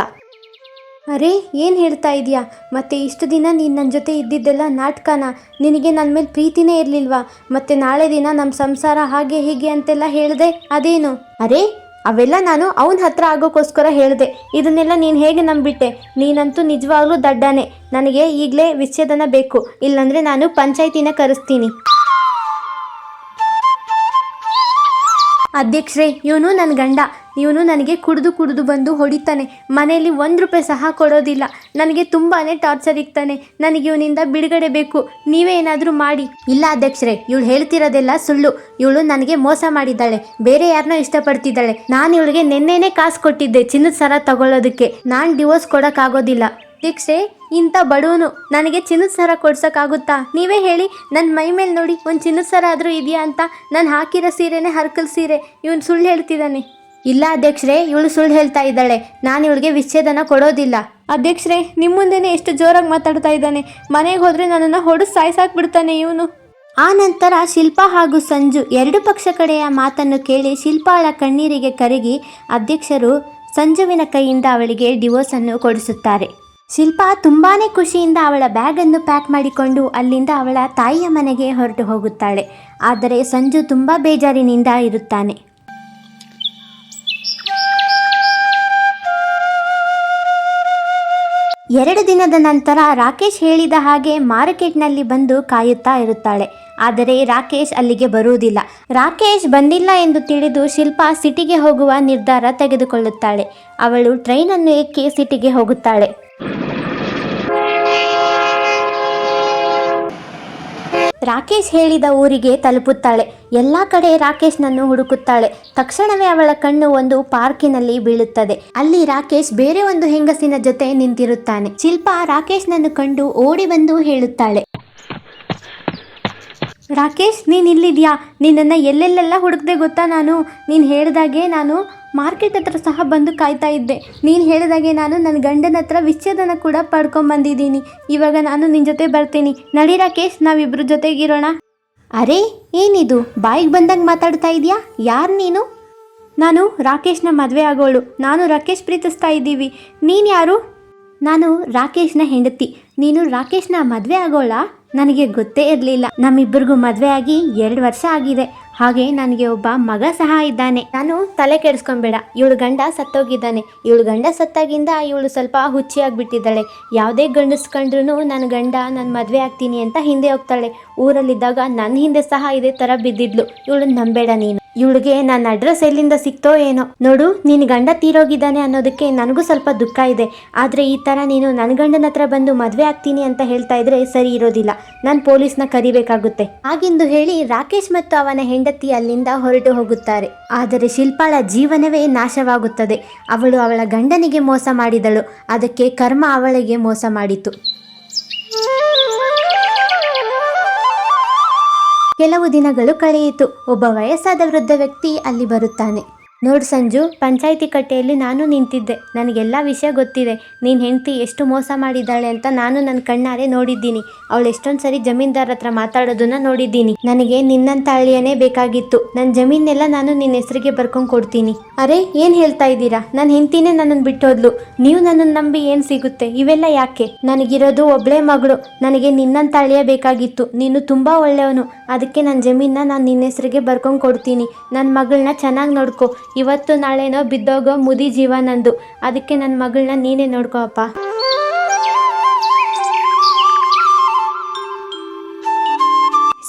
ಅರೆ, ಏನು ಹೇಳ್ತಾ ಇದೆಯಾ? ಮತ್ತೆ ಇಷ್ಟು ದಿನ ನೀನು ನನ್ನ ಜೊತೆ ಇದ್ದಿದ್ದೆಲ್ಲ ನಾಟಕನ? ನಿನಗೆ ನನ್ನ ಮೇಲೆ ಪ್ರೀತಿನೇ ಇರಲಿಲ್ವಾ? ಮತ್ತೆ ನಾಳೆ ದಿನ ನಮ್ಮ ಸಂಸಾರ ಹಾಗೆ ಹೀಗೆ ಅಂತೆಲ್ಲ ಹೇಳಿದೆ, ಅದೇನು? ಅರೆ, ಅವೆಲ್ಲ ನಾನು ಅವನ ಹತ್ರ ಆಗೋಕ್ಕೋಸ್ಕರ ಹೇಳಿದೆ. ಇದನ್ನೆಲ್ಲ ನೀನು ಹೇಗೆ ನಂಬಿಟ್ಟೆ? ನೀನಂತೂ ನಿಜವಾಗ್ಲೂ ದಡ್ಡನೆ. ನನಗೆ ಈಗಲೇ ವಿಚ್ಛೇದನ ಬೇಕು, ಇಲ್ಲಾಂದರೆ ನಾನು ಪಂಚಾಯಿತಿನ ಕರೆಸ್ತೀನಿ. ಅಧ್ಯಕ್ಷರೇ, ಇವನು ನನ್ನ ಗಂಡ. ಇವನು ನನಗೆ ಕುಡಿದು ಬಂದು ಹೊಡಿತಾನೆ. ಮನೆಯಲ್ಲಿ 1 ರೂಪಾಯಿ ಸಹ ಕೊಡೋದಿಲ್ಲ. ನನಗೆ ತುಂಬಾ ಟಾರ್ಚರ್ ಇಕ್ತಾನೆ. ನನಗೆ ಇವನಿಂದ ಬಿಡುಗಡೆ ಬೇಕು. ನೀವೇ ಏನಾದರೂ ಮಾಡಿ. ಇಲ್ಲ ಅಧ್ಯಕ್ಷರೇ, ಇವಳು ಹೇಳ್ತಿರೋದೆಲ್ಲ ಸುಳ್ಳು. ಇವಳು ನನಗೆ ಮೋಸ ಮಾಡಿದ್ದಾಳೆ, ಬೇರೆ ಯಾರನ್ನೋ ಇಷ್ಟಪಡ್ತಿದ್ದಾಳೆ. ನಾನು ಇವಳಿಗೆ ನೆನ್ನೆನೇ ಕಾಸು ಕೊಟ್ಟಿದ್ದೆ ಚಿನ್ನದ ಸರ ತಗೊಳ್ಳೋದಕ್ಕೆ. ನಾನು ಡಿವೋರ್ಸ್ ಕೊಡೋಕ್ಕಾಗೋದಿಲ್ಲ. ಅಧ್ಯಕ್ಷರೇ, ಇಂಥ ಬಡವನು ನನಗೆ ಚಿನ್ನದ ಸರ ಕೊಡ್ಸೋಕ್ಕಾಗುತ್ತಾ? ನೀವೇ ಹೇಳಿ. ನನ್ನ ಮೈ ಮೇಲೆ ನೋಡಿ ಒಂದು ಚಿನ್ನದ ಸರ ಆದರೂ ಇದೆಯಾ ಅಂತ. ನಾನು ಹಾಕಿರೋ ಸೀರೆನೇ ಹರ್ಕಲ್ ಸೀರೆ. ಇವನು ಸುಳ್ಳು ಹೇಳ್ತಿದ್ದಾನೆ. ಇಲ್ಲ ಅಧ್ಯಕ್ಷರೇ, ಇವಳು ಸುಳ್ಳು ಹೇಳ್ತಾ ಇದ್ದಾಳೆ. ನಾನು ಇವಳಿಗೆ ವಿಚ್ಛೇದನ ಕೊಡೋದಿಲ್ಲ. ಅಧ್ಯಕ್ಷರೇ, ನಿಮ್ಮ ಮುಂದೆನೇ ಎಷ್ಟು ಜೋರಾಗಿ ಮಾತಾಡ್ತಾ ಇದ್ದಾನೆ. ಮನೆಗೆ ಹೋದರೆ ನನ್ನನ್ನು ಹೊಡೆದು ಸಾಯಿಸಾಕ್ಬಿಡ್ತಾನೆ ಇವನು. ಆ ನಂತರ ಶಿಲ್ಪಾ ಹಾಗೂ ಸಂಜು 2 ಪಕ್ಷ ಕಡೆಯ ಮಾತನ್ನು ಕೇಳಿ ಶಿಲ್ಪಾಳ ಕಣ್ಣೀರಿಗೆ ಕರಗಿ ಅಧ್ಯಕ್ಷರು ಸಂಜುವಿನ ಕೈಯಿಂದ ಅವಳಿಗೆ ಡಿವೋರ್ಸ್ ಅನ್ನು ಕೊಡಿಸುತ್ತಾರೆ. ಶಿಲ್ಪಾ ತುಂಬಾನೇ ಖುಷಿಯಿಂದ ಅವಳ ಬ್ಯಾಗನ್ನು ಪ್ಯಾಕ್ ಮಾಡಿಕೊಂಡು ಅಲ್ಲಿಂದ ಅವಳ ತಾಯಿಯ ಮನೆಗೆ ಹೊರಟು ಹೋಗುತ್ತಾಳೆ. ಆದರೆ ಸಂಜು ತುಂಬಾ ಬೇಜಾರಿನಿಂದ ಇರುತ್ತಾನೆ. ಎರಡು ದಿನದ ನಂತರ ರಾಕೇಶ್ ಹೇಳಿದ ಹಾಗೆ ಮಾರ್ಕೆಟ್ನಲ್ಲಿ ಬಂದು ಕಾಯುತ್ತಾ ಇರುತ್ತಾಳೆ. ಆದರೆ ರಾಕೇಶ್ ಅಲ್ಲಿಗೆ ಬರುವುದಿಲ್ಲ. ರಾಕೇಶ್ ಬಂದಿಲ್ಲ ಎಂದು ತಿಳಿದು ಶಿಲ್ಪಾ ಸಿಟಿಗೆ ಹೋಗುವ ನಿರ್ಧಾರ ತೆಗೆದುಕೊಳ್ಳುತ್ತಾಳೆ. ಅವಳು ಟ್ರೈನನ್ನು ಎಕ್ಕಿ ಸಿಟಿಗೆ ಹೋಗುತ್ತಾಳೆ. ರಾಕೇಶ್ ಹೇಳಿದ ಊರಿಗೆ ತಲುಪುತ್ತಾಳೆ. ಎಲ್ಲ ಕಡೆ ರಾಕೇಶ್ನನ್ನು ಹುಡುಕುತ್ತಾಳೆ. ತಕ್ಷಣವೇ ಅವಳ ಕಣ್ಣು ಒಂದು ಪಾರ್ಕಿನಲ್ಲಿ ಬೀಳುತ್ತದೆ. ಅಲ್ಲಿ ರಾಕೇಶ್ ಬೇರೆ ಒಂದು ಹೆಂಗಸಿನ ಜೊತೆ ನಿಂತಿರುತ್ತಾನೆ. ಶಿಲ್ಪಾ ರಾಕೇಶ್ನನ್ನು ಕಂಡು ಓಡಿ ಬಂದು ಹೇಳುತ್ತಾಳೆ, ರಾಕೇಶ್, ನೀನು ಇಲ್ಲಿದ್ಯಾ? ನಿನ್ನನ್ನು ಎಲ್ಲೆಲ್ಲೆಲ್ಲ ಹುಡುಕ್ದೆ ಗೊತ್ತಾ ನಾನು. ನೀನು ಹೇಳಿದಾಗೆ ನಾನು ಮಾರ್ಕೆಟ್ ಹತ್ರ ಸಹ ಬಂದು ಕಾಯ್ತಾ ಇದ್ದೆ. ನೀನು ಹೇಳಿದಾಗೆ ನಾನು ನನ್ನ ಗಂಡನ ಹತ್ರ ವಿಚ್ಛೇದನ ಕೂಡ ಪಡ್ಕೊಂಬಂದಿದ್ದೀನಿ. ಇವಾಗ ನಾನು ನಿನ್ನ ಜೊತೆ ಬರ್ತೀನಿ. ನಡಿ ರಾಕೇಶ್, ನಾವಿಬ್ಬರು ಜೊತೆಗಿರೋಣ. ಅರೆ, ಏನಿದು ಬಾಯಿಗೆ ಬಂದಂಗೆ ಮಾತಾಡ್ತಾ ಇದೆಯಾ? ಯಾರು ನೀನು? ನಾನು ರಾಕೇಶ್ನ ಮದುವೆ ಆಗೋಳು. ನಾನು ರಾಕೇಶ್ ಪ್ರೀತಿಸ್ತಾ ಇದ್ದೀವಿ. ನೀನು ಯಾರು? ನಾನು ರಾಕೇಶ್ನ ಹೆಂಡತಿ. ನೀನು ರಾಕೇಶ್ನ ಮದುವೆ ಆಗೋಳಾ? ನನಗೆ ಗೊತ್ತೇ ಇರಲಿಲ್ಲ. ನಮ್ಮಿಬ್ಬರಿಗೂ ಮದುವೆ ಆಗಿ 2 ವರ್ಷ ಆಗಿದೆ. ಹಾಗೆ ನನಗೆ ಒಬ್ಬ ಮಗ ಸಹ ಇದ್ದಾನೆ. ನಾನು ತಲೆ ಕೆಡಿಸ್ಕೊಂಬೇಡ. ಇವಳು ಗಂಡ ಸತ್ತೋಗಿದ್ದಾನೆ. ಇವಳು ಗಂಡ ಸತ್ತಾಗಿಂದ ಇವಳು ಸ್ವಲ್ಪ ಹುಚ್ಚಿಯಾಗಿಬಿಟ್ಟಿದ್ದಾಳೆ. ಯಾವುದೇ ಗಂಡಸ್ಕೊಂಡ್ರೂ ನನ್ನ ಗಂಡ ನನ್ನ ಮದುವೆ ಆಗ್ತೀನಿ ಅಂತ ಹಿಂದೆ ಹೋಗ್ತಾಳೆ. ಊರಲ್ಲಿದ್ದಾಗ ನನ್ನ ಹಿಂದೆ ಸಹ ಇದೇ ಥರ ಬಿದ್ದಿದ್ಲು. ಇವಳನ್ನ ನಂಬೇಡ ನೀನು. ಇವಳಿಗೆ ನನ್ನ ಅಡ್ರೆಸ್ ಎಲ್ಲಿಂದ ಸಿಕ್ತೋ ಏನೋ. ನೋಡು, ನಿನ್ನ ಗಂಡ ತೀರೋಗಿದ್ದಾನೆ ಅನ್ನೋದಕ್ಕೆ ನನಗೂ ಸ್ವಲ್ಪ ದುಃಖ ಇದೆ. ಆದರೆ ಈ ಥರ ನೀನು ನನ್ನ ಗಂಡನ ಹತ್ರ ಬಂದು ಮದುವೆ ಆಗ್ತೀನಿ ಅಂತ ಹೇಳ್ತಾ ಇದ್ರೆ ಸರಿ ಇರೋದಿಲ್ಲ. ನಾನು ಪೊಲೀಸ್ನ ಕರಿಬೇಕಾಗುತ್ತೆ. ಹಾಗೆಂದು ಹೇಳಿ ರಾಕೇಶ್ ಮತ್ತು ಅವನ ಹೆಂಡತಿ ಅಲ್ಲಿಂದ ಹೊರಟು ಹೋಗುತ್ತಾರೆ. ಆದರೆ ಶಿಲ್ಪಾಳ ಜೀವನವೇ ನಾಶವಾಗುತ್ತದೆ. ಅವಳು ಅವಳ ಗಂಡನಿಗೆ ಮೋಸ ಮಾಡಿದಳು. ಅದಕ್ಕೆ ಕರ್ಮ ಅವಳಿಗೆ ಮೋಸ ಮಾಡಿತು. ಕೆಲವು ದಿನಗಳು ಕಳೆಯಿತು. ಒಬ್ಬ ವಯಸ್ಸಾದ ವೃದ್ಧ ವ್ಯಕ್ತಿ ಅಲ್ಲಿ ಬರುತ್ತಾನೆ. ನೋಡು ಸಂಜು, ಪಂಚಾಯಿತಿ ಕಟ್ಟೆಯಲ್ಲಿ ನಾನು ನಿಂತಿದ್ದೆ. ನನಗೆಲ್ಲ ವಿಷಯ ಗೊತ್ತಿದೆ. ನೀನು ಹೆಂಡತಿ ಎಷ್ಟು ಮೋಸ ಮಾಡಿದ್ದಾಳೆ ಅಂತ ನಾನು ನನ್ನ ಕಣ್ಣಾರೆ ನೋಡಿದ್ದೀನಿ. ಅವಳು ಎಷ್ಟೊಂದು ಸರಿ ಜಮೀನ್ದಾರ್ ಹತ್ರ ಮಾತಾಡೋದನ್ನ ನೋಡಿದ್ದೀನಿ. ನನಗೆ ನಿನ್ನಂತ ಅಳಿಯನೇ ಬೇಕಾಗಿತ್ತು. ನನ್ನ ಜಮೀನೆಲ್ಲ ನಾನು ನಿನ್ನ ಹೆಸರಿಗೆ ಬರ್ಕೊಂಡು ಕೊಡ್ತೀನಿ. ಅರೆ, ಏನು ಹೇಳ್ತಾ ಇದ್ದೀರಾ? ನನ್ನ ಹೆಂಡತಿನೇ ನನ್ನನ್ನು ಬಿಟ್ಟೋದ್ಲು. ನೀವು ನನ್ನನ್ನು ನಂಬಿ ಏನು ಸಿಗುತ್ತೆ? ಇವೆಲ್ಲ ಯಾಕೆ? ನನಗಿರೋದು ಒಬ್ಬಳೇ ಮಗಳು. ನನಗೆ ನಿನ್ನಂತ ಅಳಿಯ ಬೇಕಾಗಿತ್ತು. ನೀನು ತುಂಬ ಒಳ್ಳೆಯವನು. ಅದಕ್ಕೆ ನನ್ನ ಜಮೀನನ್ನ ನಾನು ನಿನ್ನ ಹೆಸರಿಗೆ ಬರ್ಕೊಂಡು ಕೊಡ್ತೀನಿ. ನನ್ನ ಮಗಳನ್ನ ಚೆನ್ನಾಗಿ ನೋಡ್ಕೊ. ಇವತ್ತು ನಾಳೆನೋ ಬಿದ್ದೋಗೋ ಮುದಿ ಜೀವ ನಂದು. ಅದಕ್ಕೆ ನನ್ನ ಮಗಳನ್ನ ನೀನೇ ನೋಡ್ಕೋ ಅಪ್ಪ.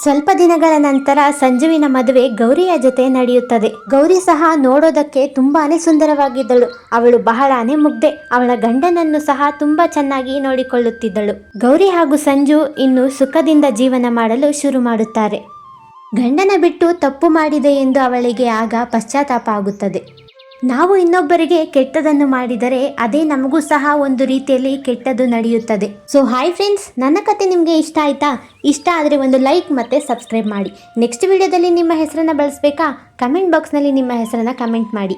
ಸ್ವಲ್ಪ ದಿನಗಳ ನಂತರ ಸಂಜುವಿನ ಮದುವೆ ಗೌರಿಯ ಜೊತೆ ನಡೆಯುತ್ತದೆ. ಗೌರಿ ಸಹ ನೋಡೋದಕ್ಕೆ ತುಂಬಾನೇ ಸುಂದರವಾಗಿದ್ದಳು. ಅವಳು ಬಹಳಾನೇ ಮುಗ್ಧೆ. ಅವಳ ಗಂಡನನ್ನು ಸಹ ತುಂಬಾ ಚೆನ್ನಾಗಿ ನೋಡಿಕೊಳ್ಳುತ್ತಿದ್ದಳು. ಗೌರಿ ಹಾಗೂ ಸಂಜು ಇನ್ನು ಸುಖದಿಂದ ಜೀವನ ಮಾಡಲು ಶುರು ಮಾಡುತ್ತಾರೆ. ಗಂಡನ ಬಿಟ್ಟು ತಪ್ಪು ಮಾಡಿದೆ ಎಂದು ಅವಳಿಗೆ ಆಗ ಪಶ್ಚಾತ್ತಾಪ ಆಗುತ್ತದೆ. ನಾವು ಇನ್ನೊಬ್ಬರಿಗೆ ಕೆಟ್ಟದನ್ನು ಮಾಡಿದರೆ ಅದೇ ನಮಗೂ ಸಹ ಒಂದು ರೀತಿಯಲ್ಲಿ ಕೆಟ್ಟದ್ದು ನಡೆಯುತ್ತದೆ. ಸೊ ಹಾಯ್ ಫ್ರೆಂಡ್ಸ್, ನನ್ನ ಕತೆ ನಿಮಗೆ ಇಷ್ಟ ಆಯ್ತಾ? ಇಷ್ಟ ಆದರೆ ಒಂದು ಲೈಕ್ ಮತ್ತು ಸಬ್ಸ್ಕ್ರೈಬ್ ಮಾಡಿ. ನೆಕ್ಸ್ಟ್ ವಿಡಿಯೋದಲ್ಲಿ ನಿಮ್ಮ ಹೆಸರನ್ನು ಬಳಸಬೇಕಾ? ಕಮೆಂಟ್ ಬಾಕ್ಸ್ನಲ್ಲಿ ನಿಮ್ಮ ಹೆಸರನ್ನು ಕಮೆಂಟ್ ಮಾಡಿ.